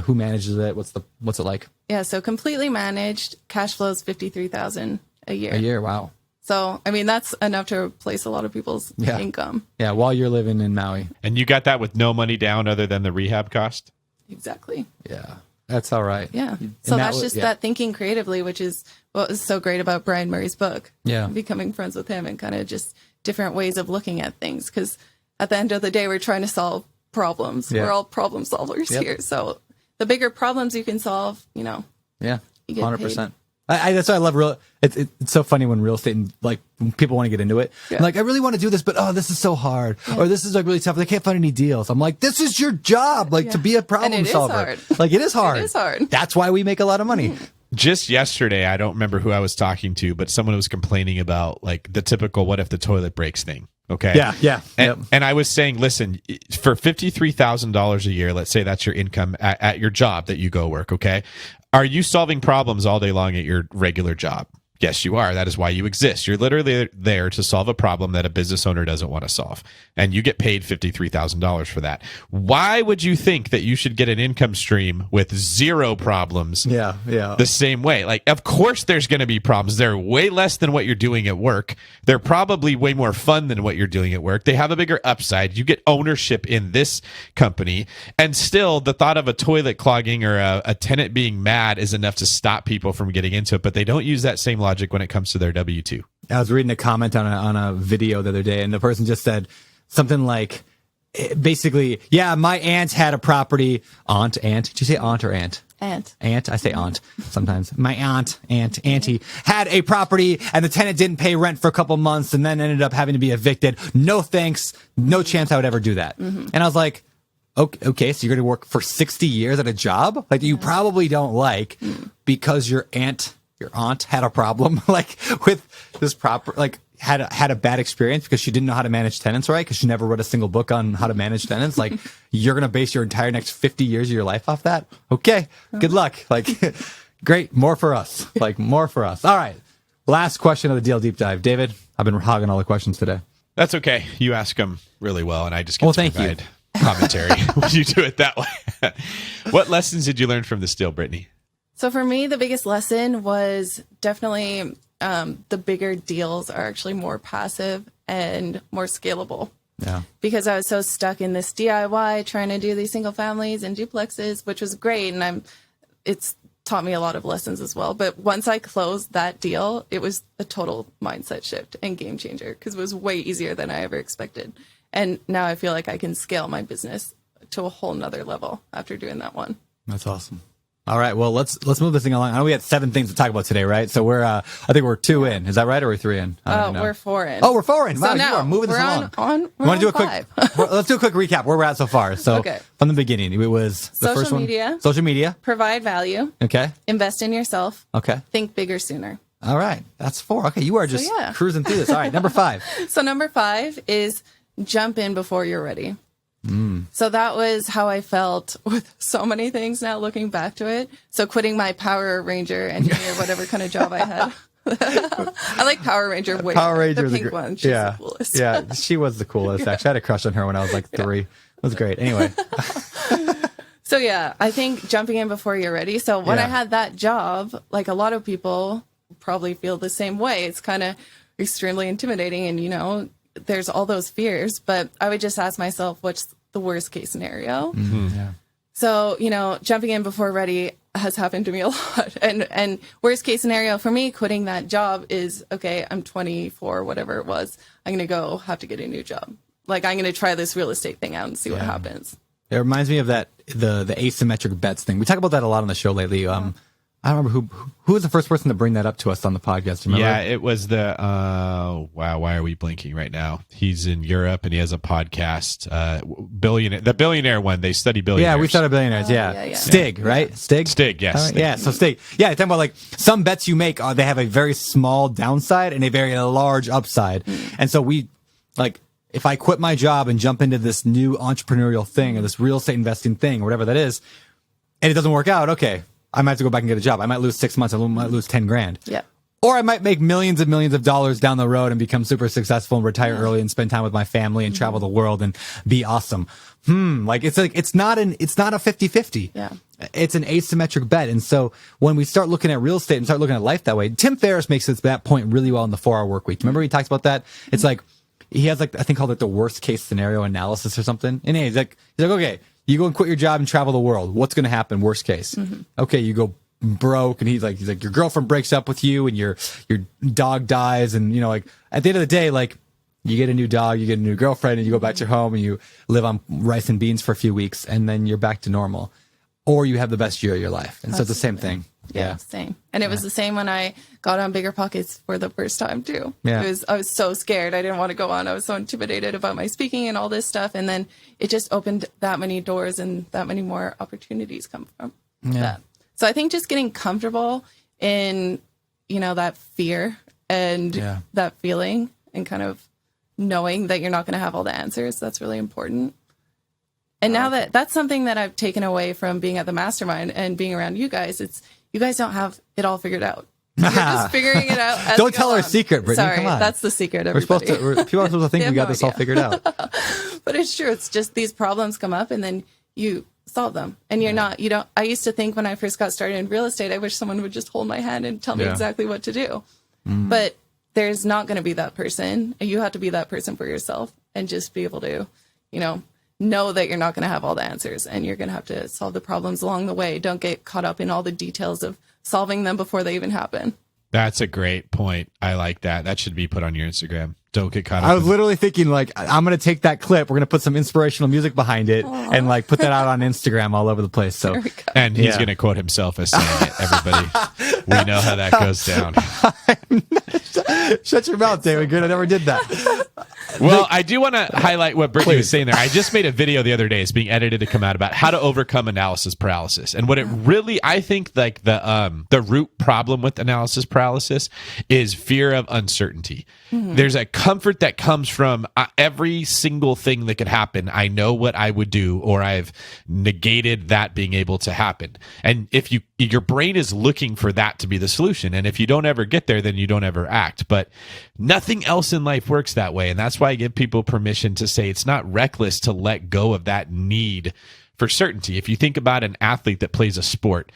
Who manages it? What's it like? Yeah. So completely managed cash flow is $53,000 a year. A year. Wow. So, I mean, that's enough to replace a lot of people's income. Yeah. While you're living in Maui. And you got that with no money down other than the rehab cost? Exactly. Yeah. That's all right. Yeah. So that's just that thinking creatively, which is what was so great about Brian Murray's book. Yeah. Becoming friends with him and kind of just different ways of looking at things. Because at the end of the day, we're trying to solve problems. Yeah. We're all problem solvers here. So the bigger problems you can solve, Yeah. You get 100%. That's why I love real. It's so funny when real estate and like when people want to get into it. Yeah. I'm like, I really want to do this, but this is so hard, or this is like really tough. They can't find any deals. I'm like, this is your job, like to be a problem solver. Like it is hard. It is hard. That's why we make a lot of money. Just yesterday, I don't remember who I was talking to, but someone was complaining about like the typical "what if the toilet breaks" thing. Okay. Yeah. And I was saying, listen, for $53,000 a year, let's say that's your income at your job that you go work. Okay. Are you solving problems all day long at your regular job? Yes, you are. That is why you exist. You're literally there to solve a problem that a business owner doesn't want to solve. And you get paid $53,000 for that. Why would you think that you should get an income stream with zero problems the same way? Like, of course there's going to be problems. They're way less than what you're doing at work. They're probably way more fun than what you're doing at work. They have a bigger upside. You get ownership in this company. And still, the thought of a toilet clogging or a tenant being mad is enough to stop people from getting into it. But they don't use that same logic when it comes to their W-2. I was reading a comment on a video the other day, and the person just said something like, basically, my aunt had a property. Aunt? Did you say aunt or aunt? Aunt. I say aunt sometimes. My auntie had a property, and the tenant didn't pay rent for a couple months, and then ended up having to be evicted. No thanks. No chance I would ever do that. And I was like, okay, so you're going to work for 60 years at a job like you probably don't like because your aunt had a problem like with this had a bad experience because she didn't know how to manage tenants right because she never read a single book on how to manage tenants. Like you're going to base your entire next 50 years of your life off that? Okay, good luck. Like great, more for us. All right, last question of the deal deep dive. David, I've been hogging all the questions today. That's okay. You ask them really well, and I just get to provide commentary when you do it that way. What lessons did you learn from this deal, Brittany? So for me, the biggest lesson was definitely the bigger deals are actually more passive and more scalable. Yeah. Because I was so stuck in this DIY trying to do these single families and duplexes, which was great. And it's taught me a lot of lessons as well. But once I closed that deal, it was a total mindset shift and game changer because it was way easier than I ever expected. And now I feel like I can scale my business to a whole nother level after doing that one. That's awesome. All right, well, let's move this thing along. I know we had 7 things to talk about today, right? So I think we're 2 in. Is that right, or we're 3 in? We're 4 in. Oh, we're 4 in. Wow, so now you are moving this along. You want to do a quick? Let's do a quick recap where we're at so far. So from the beginning, it was the first one. Social media. Social media. Provide value. Okay. Invest in yourself. Okay. Think bigger sooner. All right. That's 4. Okay. You are just cruising through this. All right. Number 5. So number 5 is jump in before you're ready. So that was how I felt with so many things now looking back to it. So quitting my Power Ranger engineer, whatever kind of job I had. I like Power Ranger way Power Ranger, the pink one. She's the coolest. Yeah, she was the coolest. Actually, I had a crush on her when I was like 3. It was great. Anyway. So yeah, I think jumping in before you're ready. So when I had that job, like a lot of people probably feel the same way. It's kind of extremely intimidating and, you know, there's all those fears, but I would just ask myself, what's the worst case scenario? Yeah. So, you know, jumping in before ready has happened to me a lot. And worst case scenario for me, quitting that job is, okay, I'm 24, whatever it was. I'm going to have to get a new job. Like, I'm going to try this real estate thing out and see what happens. It reminds me of that, the asymmetric bets thing. We talk about that a lot on the show lately. I don't remember who was the first person to bring that up to us on the podcast. Remember? Yeah, it was the wow. Why are we blinking right now? He's in Europe and he has a podcast. The billionaire one. They study billionaires. Yeah, we studied billionaires. Stig, right? Stig. Stig. Yes. Stig. Yeah. So Stig. Yeah, talking about like some bets you make. They have a very small downside and a very large upside. And so we like. If I quit my job and jump into this new entrepreneurial thing or this real estate investing thing or whatever that is, and it doesn't work out, okay, I might have to go back and get a job. I might lose 6 months. I might lose 10 grand. Yeah. Or I might make millions and millions of dollars down the road and become super successful and retire early and spend time with my family and travel the world and be awesome. It's not a 50-50. Yeah. It's an asymmetric bet. And so when we start looking at real estate and start looking at life that way, Tim Ferriss makes that point really well in the 4-Hour Work Week. Remember he talks about that? It's like, he has like, I think called it the worst case scenario analysis or something. And he's like, okay, you go and quit your job and travel the world. What's going to happen? Worst case. Okay. You go broke and he's like, your girlfriend breaks up with you and your dog dies. And, you know, like at the end of the day, like you get a new dog, you get a new girlfriend and you go back to your home and you live on rice and beans for a few weeks and then you're back to normal. Or you have the best year of your life. And so it's the same thing. Yeah, same. And it was the same when I got on BiggerPockets for the first time too. Yeah. I was so scared. I didn't want to go on. I was so intimidated about my speaking and all this stuff. And then it just opened that many doors and that many more opportunities come from that. So I think just getting comfortable in, you know, that fear and that feeling and kind of knowing that you're not going to have all the answers. That's really important. And now that's something that I've taken away from being at the mastermind and being around you guys. You guys don't have it all figured out. You're just figuring it out. As Don't tell our secret, Brittany. Sorry, come on. That's the secret. Everybody. People are supposed to think we got this all figured out. But it's true. It's just these problems come up and then you solve them. And I used to think when I first got started in real estate, I wish someone would just hold my hand and tell me exactly what to do. But there's not going to be that person. You have to be that person for yourself and just be able to, you know that you're not going to have all the answers and you're going to have to solve the problems along the way. Don't get caught up in all the details of solving them before they even happen. That's a great point. I like that. That should be put on your Instagram. Don't get caught up. I was literally thinking like, I'm going to take that clip. We're going to put some inspirational music behind it and like put that out on Instagram all over the place. So, and he's going to quote himself as saying it. Everybody, we know how that goes down. Shut your mouth, David. Good. I never did that. Well, I do want to highlight what Brittany was saying there. I just made a video the other day. It's being edited to come out about how to overcome analysis paralysis. And what it really, I think like the root problem with analysis paralysis is fear of uncertainty. There's a comfort that comes from every single thing that could happen. I know what I would do, or I've negated that being able to happen. And if your brain is looking for that to be the solution. And if you don't ever get there, then you don't ever act. But nothing else in life works that way. And that's why I give people permission to say it's not reckless to let go of that need for certainty. If you think about an athlete that plays a sport,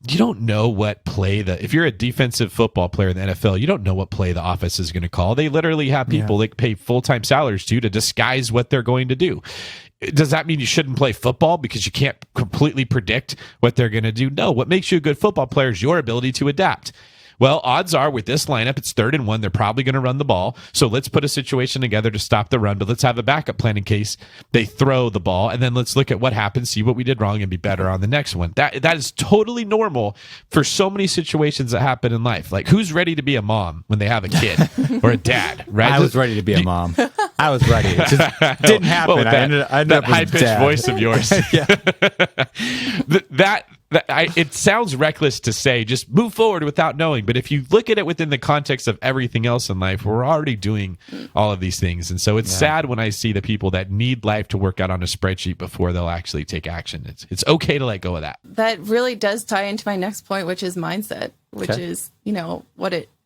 you don't know what play if you're a defensive football player in the NFL, you don't know what play the offense is going to call. They literally have people that pay full-time salaries to disguise what they're going to do. Does that mean you shouldn't play football because you can't completely predict what they're going to do? No. What makes you a good football player is your ability to adapt. Well, odds are with this lineup, it's 3rd and 1. They're probably going to run the ball. So let's put a situation together to stop the run, but let's have a backup plan in case they throw the ball. And then let's look at what happened, see what we did wrong, and be better on the next one. That is totally normal for so many situations that happen in life. Like, who's ready to be a mom when they have a kid or a dad, right? I was ready to be a mom. I was ready. It just didn't happen. Well, I ended that up with high pitched dad. voice of yours. It sounds reckless to say just move forward without knowing, but if you look at it within the context of everything else in life, we're already doing all of these things. And so it's sad when I see the people that need life to work out on a spreadsheet before they'll actually take action. It's okay to let go of that. That really does tie into my next point, which is mindset, which is,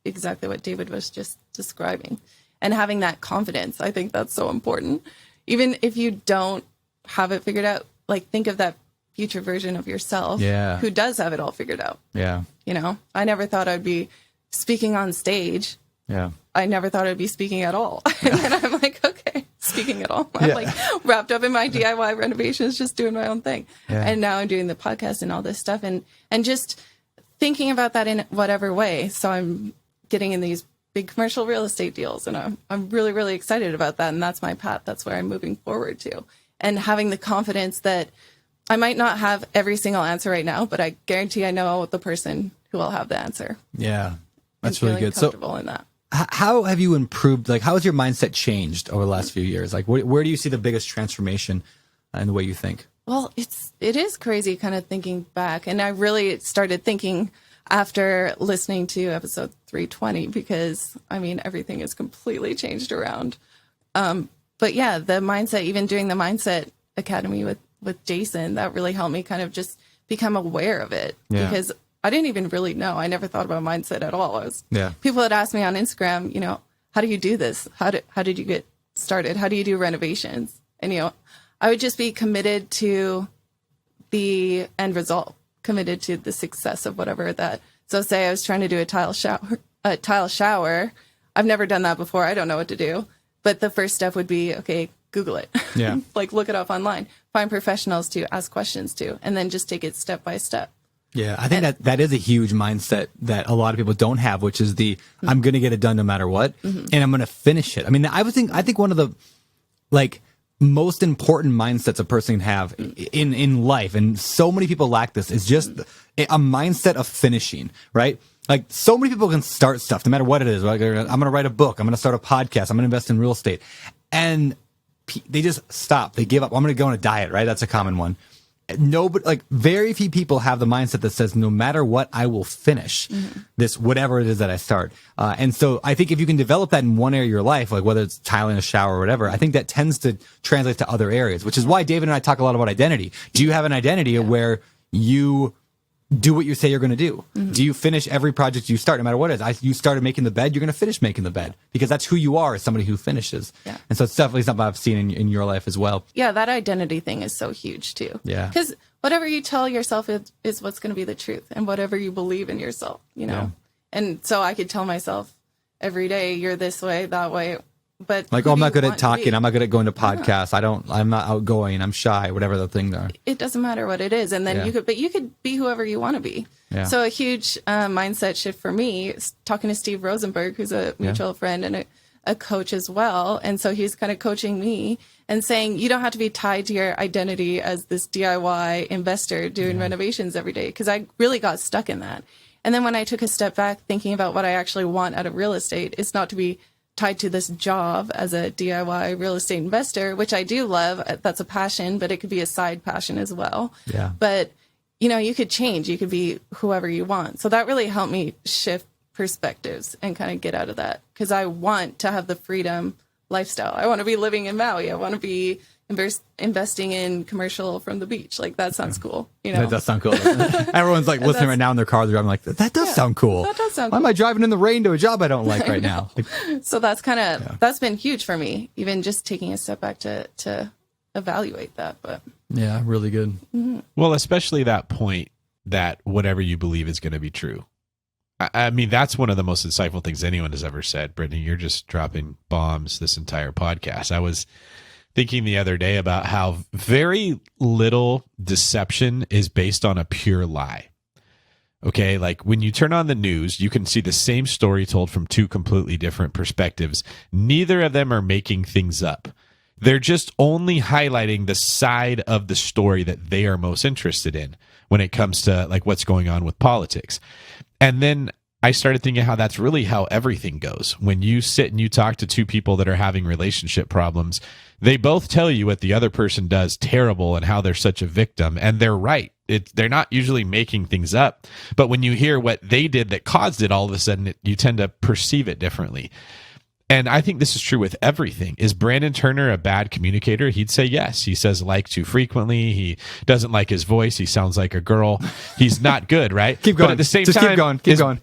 exactly what David was just describing, and having that confidence. I think that's so important. Even if you don't have it figured out, like think of that future version of yourself who does have it all figured out. Yeah. I never thought I'd be speaking on stage. Yeah. I never thought I'd be speaking at all. And then I'm like, okay, speaking at all. I'm like wrapped up in my DIY renovations, just doing my own thing. Yeah. And now I'm doing the podcast and all this stuff, and just thinking about that in whatever way. So I'm getting in these big commercial real estate deals, and I'm really, really excited about that. And that's my path. That's where I'm moving forward to. And having the confidence that I might not have every single answer right now, but I guarantee I know the person who will have the answer. Yeah. That's really good. Comfortable in that. How have you improved? Like, how has your mindset changed over the last few years? Like, where do you see the biggest transformation in the way you think? Well, it is crazy kind of thinking back. And I really started thinking after listening to episode 320, because everything has completely changed around. But yeah, the mindset, even doing the Mindset Academy with Jason, that really helped me kind of just become aware of it, because I didn't even really know. I never thought about mindset at all. People had asked me on Instagram, how do you do this? How did you get started? How do you do renovations? And, I would just be committed to the end result, committed to the success of whatever that. So say I was trying to do a tile shower. I've never done that before. I don't know what to do. But the first step would be, okay, Google it. Yeah. Like look it up online, find professionals to ask questions to, and then just take it step by step. Yeah, I think that is a huge mindset that a lot of people don't have, which is I'm going to get it done no matter what, and I'm going to finish it. I think one of the most important mindsets a person can have in life, and so many people lack this, is just a mindset of finishing, right? Like, so many people can start stuff no matter what it is. Like, I'm going to write a book, I'm going to start a podcast, I'm going to invest in real estate, and they just stop. They give up. I'm going to go on a diet, right? That's a common one. Nobody, very few people have the mindset that says, no matter what, I will finish this, whatever it is that I start. And so I think if you can develop that in one area of your life, like whether it's tiling a shower or whatever, I think that tends to translate to other areas, which is why David and I talk a lot about identity. Do you have an identity where you do what you say you're going to do? Do you finish every project you start, no matter what it is? You started making the bed, you're going to finish making the bed, because that's who you are, as somebody who finishes. Yeah. And so it's definitely something I've seen in your life as well. Yeah, that identity thing is so huge too. Yeah. Because whatever you tell yourself is what's going to be the truth, and whatever you believe in yourself, Yeah. And so I could tell myself every day, you're this way, that way. But I'm not good at talking. I'm not good at going to podcasts. I'm not outgoing. I'm shy, whatever the things are. It doesn't matter what it is. And then you could be whoever you want to be. Yeah. So a huge mindset shift for me is talking to Steve Rosenberg, who's a mutual friend and a coach as well. And so he's kind of coaching me and saying, you don't have to be tied to your identity as this DIY investor doing renovations every day. Because I really got stuck in that. And then when I took a step back, thinking about what I actually want out of real estate, it's not to be tied to this job as a DIY real estate investor, which I do love. That's a passion, but it could be a side passion as well. Yeah. But, you could change. You could be whoever you want. So that really helped me shift perspectives and kind of get out of that, because I want to have the freedom lifestyle. I want to be living in Maui. I want to be investing in commercial from the beach. Like, that sounds cool. That does sound cool. Everyone's listening right now in their car. I'm like, that does sound cool. That does sound cool. Why am I driving in the rain to a job I don't like right now? So that's that's been huge for me, even just taking a step back to evaluate that. But yeah, really good. Mm-hmm. Well, especially that point that whatever you believe is going to be true. I mean, that's one of the most insightful things anyone has ever said. Brittany, you're just dropping bombs this entire podcast. I was thinking the other day about how very little deception is based on a pure lie. Okay, like when you turn on the news, you can see the same story told from two completely different perspectives. Neither of them are making things up. They're just only highlighting the side of the story that they are most interested in when it comes to what's going on with politics. And then I started thinking how that's really how everything goes. When you sit and you talk to two people that are having relationship problems, they both tell you what the other person does terrible and how they're such a victim. And they're right. They're not usually making things up. But when you hear what they did that caused it, all of a sudden you tend to perceive it differently. And I think this is true with everything. Is Brandon Turner a bad communicator? He'd say yes. He says like too frequently. He doesn't like his voice. He sounds like a girl. He's not good, right? Keep going. But at the same Just time, keep going.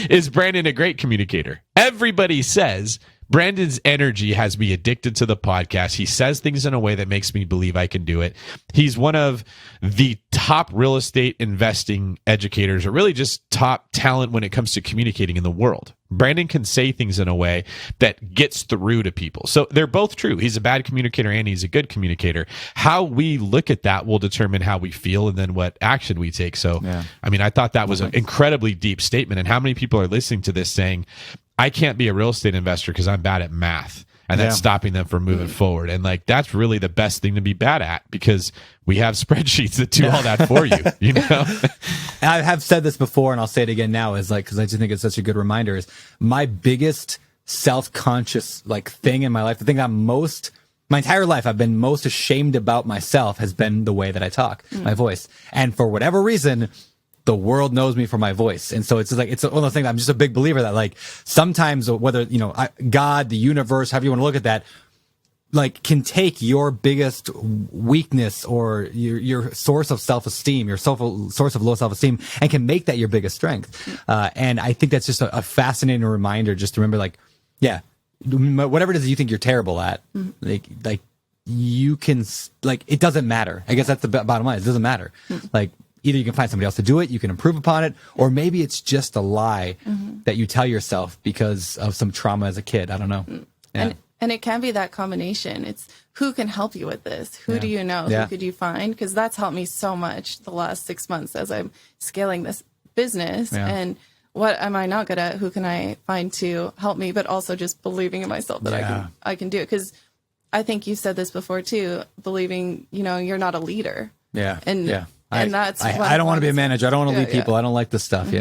Is Brandon a great communicator? Everybody says Brandon's energy has me addicted to the podcast. He says things in a way that makes me believe I can do it. He's one of the top real estate investing educators, or really just top talent when it comes to communicating in the world. Brandon can say things in a way that gets through to people. So they're both true. He's a bad communicator and he's a good communicator. How we look at that will determine how we feel and then what action we take. So, I mean, I thought that was an incredibly deep statement. And how many people are listening to this saying, I can't be a real estate investor because I'm bad at math, and that's stopping them from moving forward. And like, that's really the best thing to be bad at, because we have spreadsheets that do all that for you, you know? I have said this before and I'll say it again now, is like, cause I just think it's such a good reminder, is my biggest self-conscious like thing in my life, the thing that my entire life I've been most ashamed about myself has been the way that I talk, my voice. And for whatever reason, the world knows me for my voice. And so it's just like, it's one of those things. I'm just a big believer that like sometimes, whether, you know, God, the universe, however you want to look at that, like can take your biggest weakness or your source of self-esteem, your source of low self-esteem, and can make that your biggest strength. And I think that's just a fascinating reminder, just to remember, like, yeah, whatever it is you think you're terrible at, like you can, like, it doesn't matter. I guess that's the bottom line. It doesn't matter. Like, either you can find somebody else to do it, you can improve upon it, or maybe it's just a lie that you tell yourself because of some trauma as a kid. I don't know. Yeah. And it can be that combination. It's who can help you with this? Who do you know? Who could you find? Because that's helped me so much the last 6 months as I'm scaling this business. And what am I not good at? Who can I find to help me? But also just believing in myself that I can do it. Because I think you said this before too, believing, you know, you're not a leader. And that's I don't want to be a manager. I don't want to lead people. I don't like this stuff.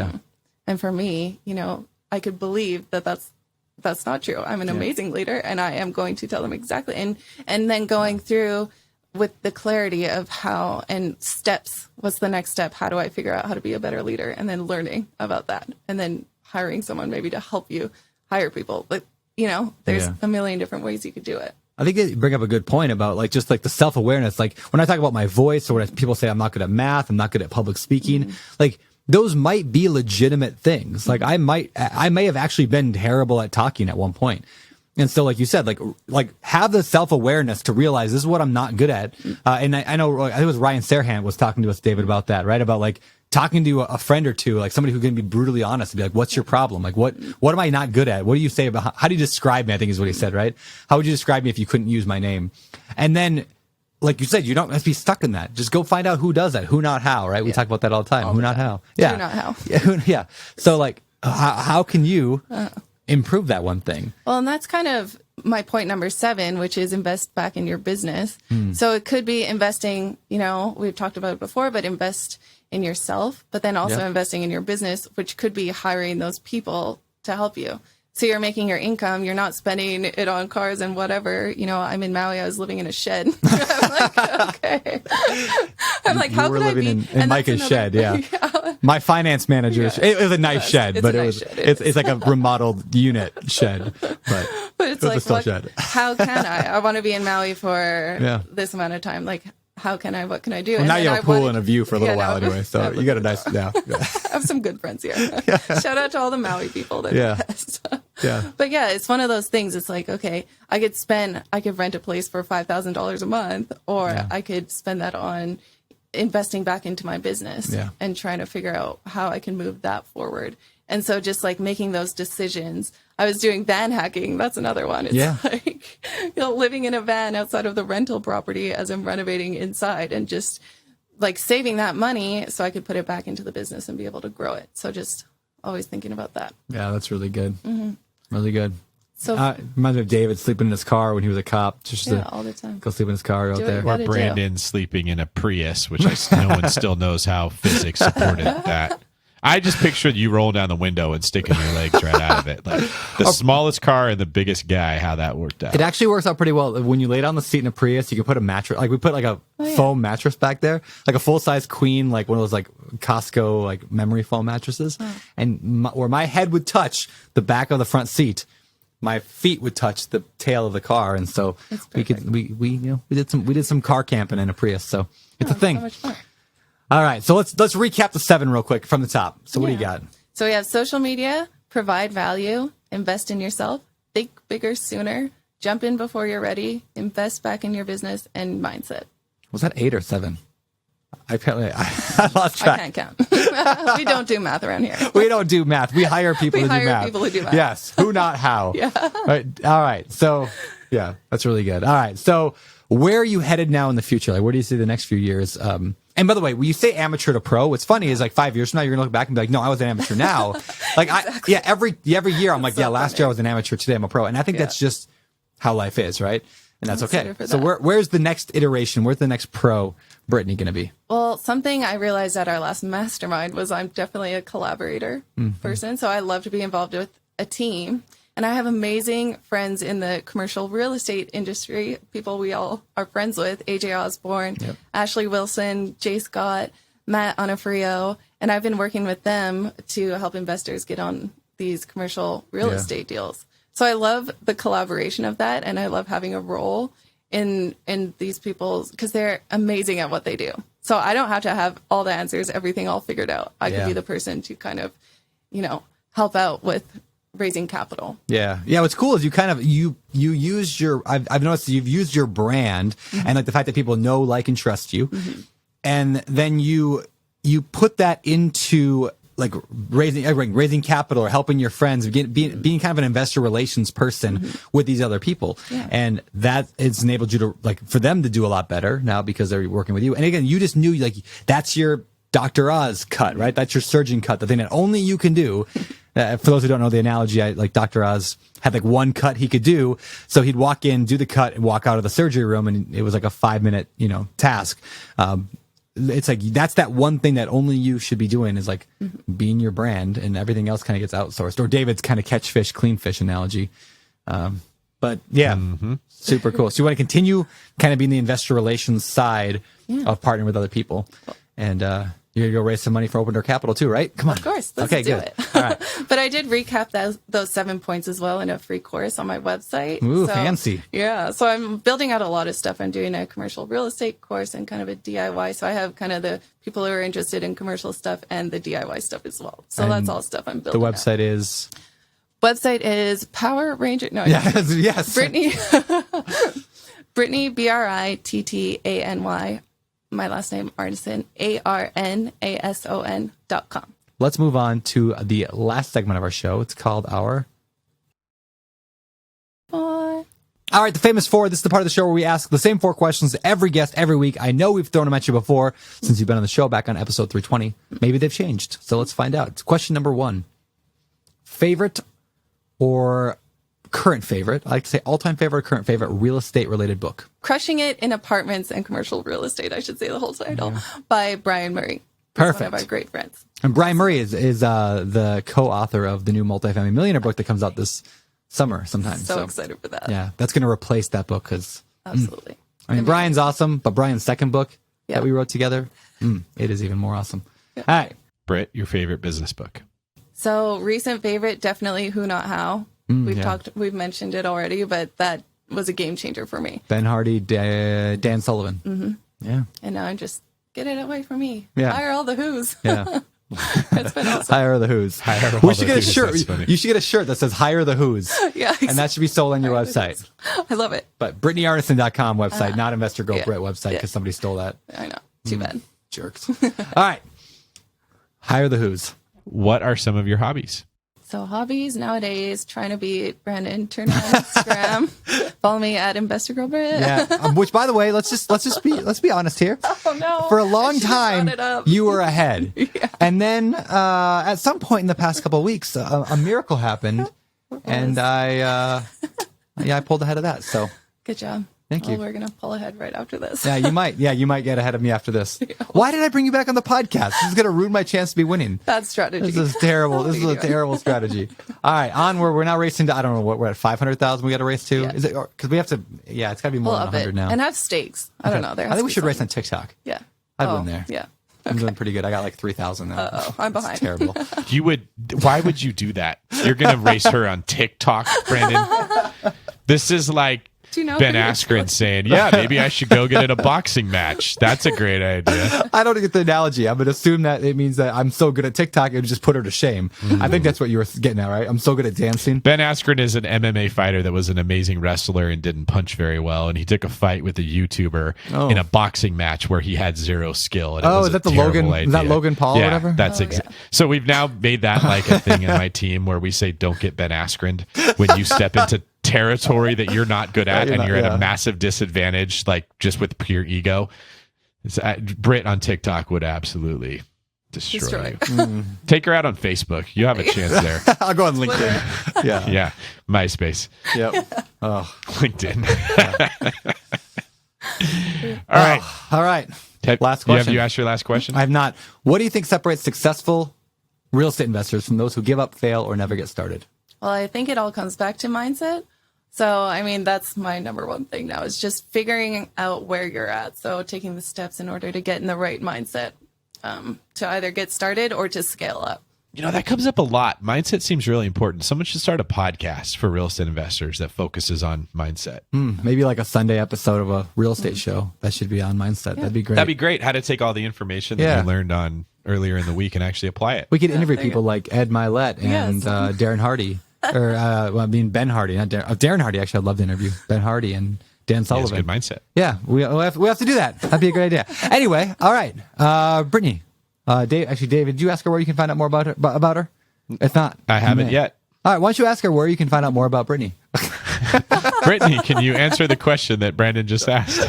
And for me, you know, I could believe that that's not true. I'm an amazing leader, and I am going to tell them exactly. And then going through with the clarity of how and steps. What's the next step? How do I figure out how to be a better leader? And then learning about that, and then hiring someone maybe to help you hire people. But you know, there's a million different ways you could do it. I think you bring up a good point about like just like the self-awareness. Like when I talk about my voice, or when people say I'm not good at math, I'm not good at public speaking, like those might be legitimate things. Like I may have actually been terrible at talking at one point. And so, like you said, like have the self-awareness to realize this is what I'm not good at. And I know, I think it was Ryan Serhant was talking to us, David, about that, right? About like talking to a friend or two, like somebody who can be brutally honest and be like, what's your problem? Like, what am I not good at? What do you say about, how do you describe me? I think is what he said, right? How would you describe me if you couldn't use my name? And then, like you said, you don't have to be stuck in that. Just go find out who does that. Who, not how, right? We talk about that all the time. Who, not how. Yeah. Who, not how. Yeah. So like, how can you improve that one thing? Well, and that's kind of my point number 7, which is invest back in your business. So it could be investing, you know, we've talked about it before, but invest in yourself, but then also investing in your business, which could be hiring those people to help you. So you're making your income. You're not spending it on cars and whatever. You know, I'm in Maui. I was living in a shed. I'm like, okay. I'm like, how could I be in Micah's shed? Yeah. My finance manager. It was a nice shed, but it's like a remodeled unit shed. But it's like, shed. How can I? I want to be in Maui for this amount of time. Like, how can I? What can I do? Well, now you have a pool and a view for a little while anyway, so you got a nice. I have some good friends here. Shout out to all the Maui people. But yeah, it's one of those things. It's like, okay, I could rent a place for $5,000 a month, or I could spend that on investing back into my business and trying to figure out how I can move that forward. And so just like making those decisions. I was doing van hacking. That's another one. It's like, you know, living in a van outside of the rental property as I'm renovating inside, and just like saving that money so I could put it back into the business and be able to grow it. So just always thinking about that. Yeah, that's really good. Really good. So reminds me of David sleeping in his car when he was a cop. Just all the time. Go sleep in his car out there. Or Brandon sleeping in a Prius, which no one still knows how physics supported that. I just pictured you rolling down the window and sticking your legs right out of it. Like the smallest car and the biggest guy, how that worked out. It actually works out pretty well. When you lay down the seat in a Prius, you can put a mattress, like we put like a foam mattress back there, like a full-size queen, like one of those like Costco like memory foam mattresses. And where my head would touch the back of the front seat, my feet would touch the tail of the car. And so we did some car camping in a Prius. So it's a thing. So much fun. All right, so let's recap the 7 real quick from the top. So what do you got? So we have social media, provide value, invest in yourself, think bigger sooner, jump in before you're ready, invest back in your business, and mindset. Was that 8 or 7? I lost track. I can't count. We don't do math around here. We don't do math. We hire people to do math. People who do math. Yes. Who, not how. Yeah. All right. So, yeah, that's really good. All right. So, where are you headed now in the future? Like, where do you see the next few years? And by the way, when you say amateur to pro, what's funny is like 5 years from now, you're gonna look back and be like, no, I was an amateur now. Like, exactly. every year I'm like, so last funny. year I was an amateur, today I'm a pro. And I think that's just how life is, right? And that's okay. So where's the next iteration? Where's the next pro Brittany gonna be? Well, something I realized at our last mastermind was I'm definitely a collaborator person. So I love to be involved with a team. And I have amazing friends in the commercial real estate industry, people we all are friends with, AJ Osborne, Ashley Wilson, Jay Scott, Matt Onofrio. And I've been working with them to help investors get on these commercial real estate deals. So I love the collaboration of that. And I love having a role in these people because they're amazing at what they do. So I don't have to have all the answers, everything all figured out. I could be the person to kind of, help out with raising capital. Yeah. What's cool is you kind of you use your. I've noticed that you've used your brand and like the fact that people know, like, and trust you, and then you put that into like raising capital or helping your friends, being kind of an investor relations person with these other people, and that has enabled you to like for them to do a lot better now because they're working with you. And again, you just knew like that's your Dr. Oz cut, right? That's your surgeon cut, the thing that only you can do. For those who don't know the analogy, like Dr. Oz had like one cut he could do. So he'd walk in, do the cut, and walk out of the surgery room. And it was like a 5-minute, task. It's like, that's that one thing that only you should be doing is like being your brand, and everything else kind of gets outsourced. Or David's kind of catch fish, clean fish analogy. But yeah, super cool. So you want to continue kind of being the investor relations side of partnering with other people. And, you're going to go raise some money for Open Door Capital too, right? Come on. Of course. Let's do it. All right. But I did recap those 7 points as well in a free course on my website. Ooh, fancy. Yeah. So I'm building out a lot of stuff. I'm doing a commercial real estate course and kind of a DIY. So I have kind of the people who are interested in commercial stuff and the DIY stuff as well. So and that's all stuff I'm building. The website is? Website is Power Ranger. No, yes. Brittany, Brittany, my last name, Arnason, ARNASON.com. Let's move on to the last segment of our show. It's called our... All right, the famous 4. This is the part of the show where we ask the same 4 questions to every guest every week. I know we've thrown them at you before since you've been on the show back on episode 320. Maybe they've changed. So let's find out. Question number 1. Favorite or current favorite, I like to say all-time favorite or current favorite real estate related book? Crushing It in Apartments and Commercial Real Estate, I should say the whole title, by Brian Murray. Perfect. One of our great friends. And Brian Murray is the co-author of the new Multifamily Millionaire book that comes out this summer sometime. So excited for that. Yeah, that's going to replace that book because... Absolutely. I mean, Brian's awesome, but Brian's second book that we wrote together, it is even more awesome. Yeah. All right. Britt, your favorite business book? So recent favorite, definitely Who Not How. We've mentioned it already, but that was a game changer for me. Ben Hardy, Dan Sullivan. Yeah. And now I'm just, get it away from me. Yeah. Hire all the Who's. Yeah. That's been awesome. Hire the Who's. We should get a shirt. You should get a shirt that says Hire the Who's. Yeah. Exactly. And that should be sold on your website. I love it. But BrittanyArnason.com website, not Investor Girl Britt website, because somebody stole that. I know. Too bad. Jerks. All right. Hire the Who's. What are some of your hobbies? So hobbies nowadays, trying to beat Brandon. Turn on Instagram. Follow me at Investor Girl Brit. Yeah. Which, by the way, let's be honest here. Oh no! For a long time, you were ahead, and then at some point in the past couple of weeks, a miracle happened, and I pulled ahead of that. So good job. Thank you. We're going to pull ahead right after this. Yeah, you might. Yeah, you might get ahead of me after this. Why did I bring you back on the podcast? This is going to ruin my chance to be winning. Bad strategy. This is terrible. This is a terrible strategy. All right, onward. We're now racing to, I don't know what, we're at 500,000 we got to race to? Yeah. Is it, because we have to, yeah, it's got to be more than 100 now. And have stakes. I don't know. I think we should race on TikTok. Yeah. I'd win there. Yeah. I'm doing pretty good. I got like 3,000 now. Uh-oh, I'm behind. It's terrible. Why would you do that? You're going to race her on TikTok, Brandon? This is like Do you know Ben who you're Askren saying, yeah, maybe I should go get in a boxing match. That's a great idea. I don't get the analogy. I'm going to assume that it means that I'm so good at TikTok, it would just put her to shame. I think that's what you were getting at, right? I'm so good at dancing. Ben Askren is an MMA fighter that was an amazing wrestler and didn't punch very well. And he took a fight with a YouTuber in a boxing match where he had zero skill. And is that the Logan? Is that Logan Paul or whatever? That's So we've now made that like a thing in my team where we say, don't get Ben Askren when you step into territory that you're not good at and you're at a massive disadvantage, like just with pure ego. Britt on TikTok would absolutely destroy you. Take her out on Facebook. You have a chance there. I'll go on LinkedIn. Yeah. MySpace. Yep. Oh, LinkedIn. All right. All right. Last question. Have you asked your last question? I have not. What do you think separates successful real estate investors from those who give up, fail, or never get started? Well, I think it all comes back to mindset. So, I mean, that's my number one thing now is just figuring out where you're at. So taking the steps in order to get in the right mindset to either get started or to scale up. You know, that comes up a lot. Mindset seems really important. Someone should start a podcast for real estate investors that focuses on mindset. Maybe like a Sunday episode of a real estate show. That should be on mindset. That'd be great. That'd be great. How to take all the information that you learned on earlier in the week and actually apply it. We could interview people like Ed Milet and Darren Hardy. Or, Ben Hardy, not Darren Hardy. Actually, I'd love to interview Ben Hardy and Dan Sullivan. Good mindset. Yeah, we have to do that. That'd be a great idea. Anyway, all right. Brittany, David, did you ask her where you can find out more about her? If not, I haven't yet. All right, why don't you ask her where you can find out more about Brittany? Brittany, can you answer the question that Brandon just asked?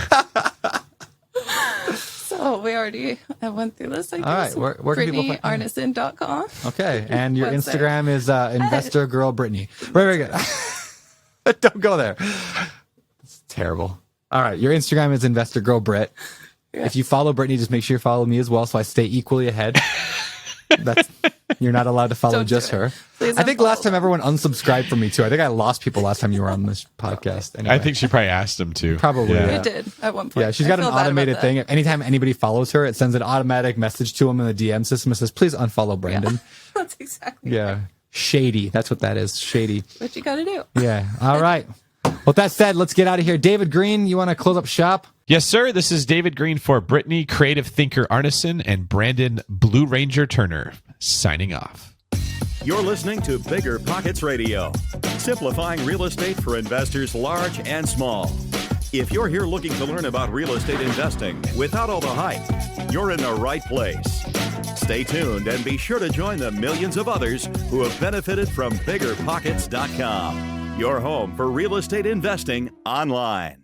So we already went through this, I guess. All right, where can people find BrittanyArnason.com. Okay, and your Instagram is Investor Girl Brittany. Very good. Don't go there. It's terrible. All right, your Instagram is Investor Girl Brit. Yeah. If you follow Brittany, just make sure you follow me as well, so I stay equally ahead. You're not allowed to follow just her. I think last time everyone unsubscribed from me too. I think I lost people last time you were on this podcast. Anyway. I think she probably asked them to. Probably. Yeah. It did at one point. Yeah, she's got an automated thing. Anytime anybody follows her, it sends an automatic message to them in the DM system. It says, please unfollow Brandon. Yeah. That's exactly right. Shady. That's what that is. Shady. What you got to do. Yeah. All right. With that said, let's get out of here. David Green, you want to close up shop? Yes, sir. This is David Green for Brittany Creative Thinker Arnason and Brandon Blue Ranger Turner signing off. You're listening to Bigger Pockets Radio, simplifying real estate for investors large and small. If you're here looking to learn about real estate investing without all the hype, you're in the right place. Stay tuned and be sure to join the millions of others who have benefited from BiggerPockets.com, your home for real estate investing online.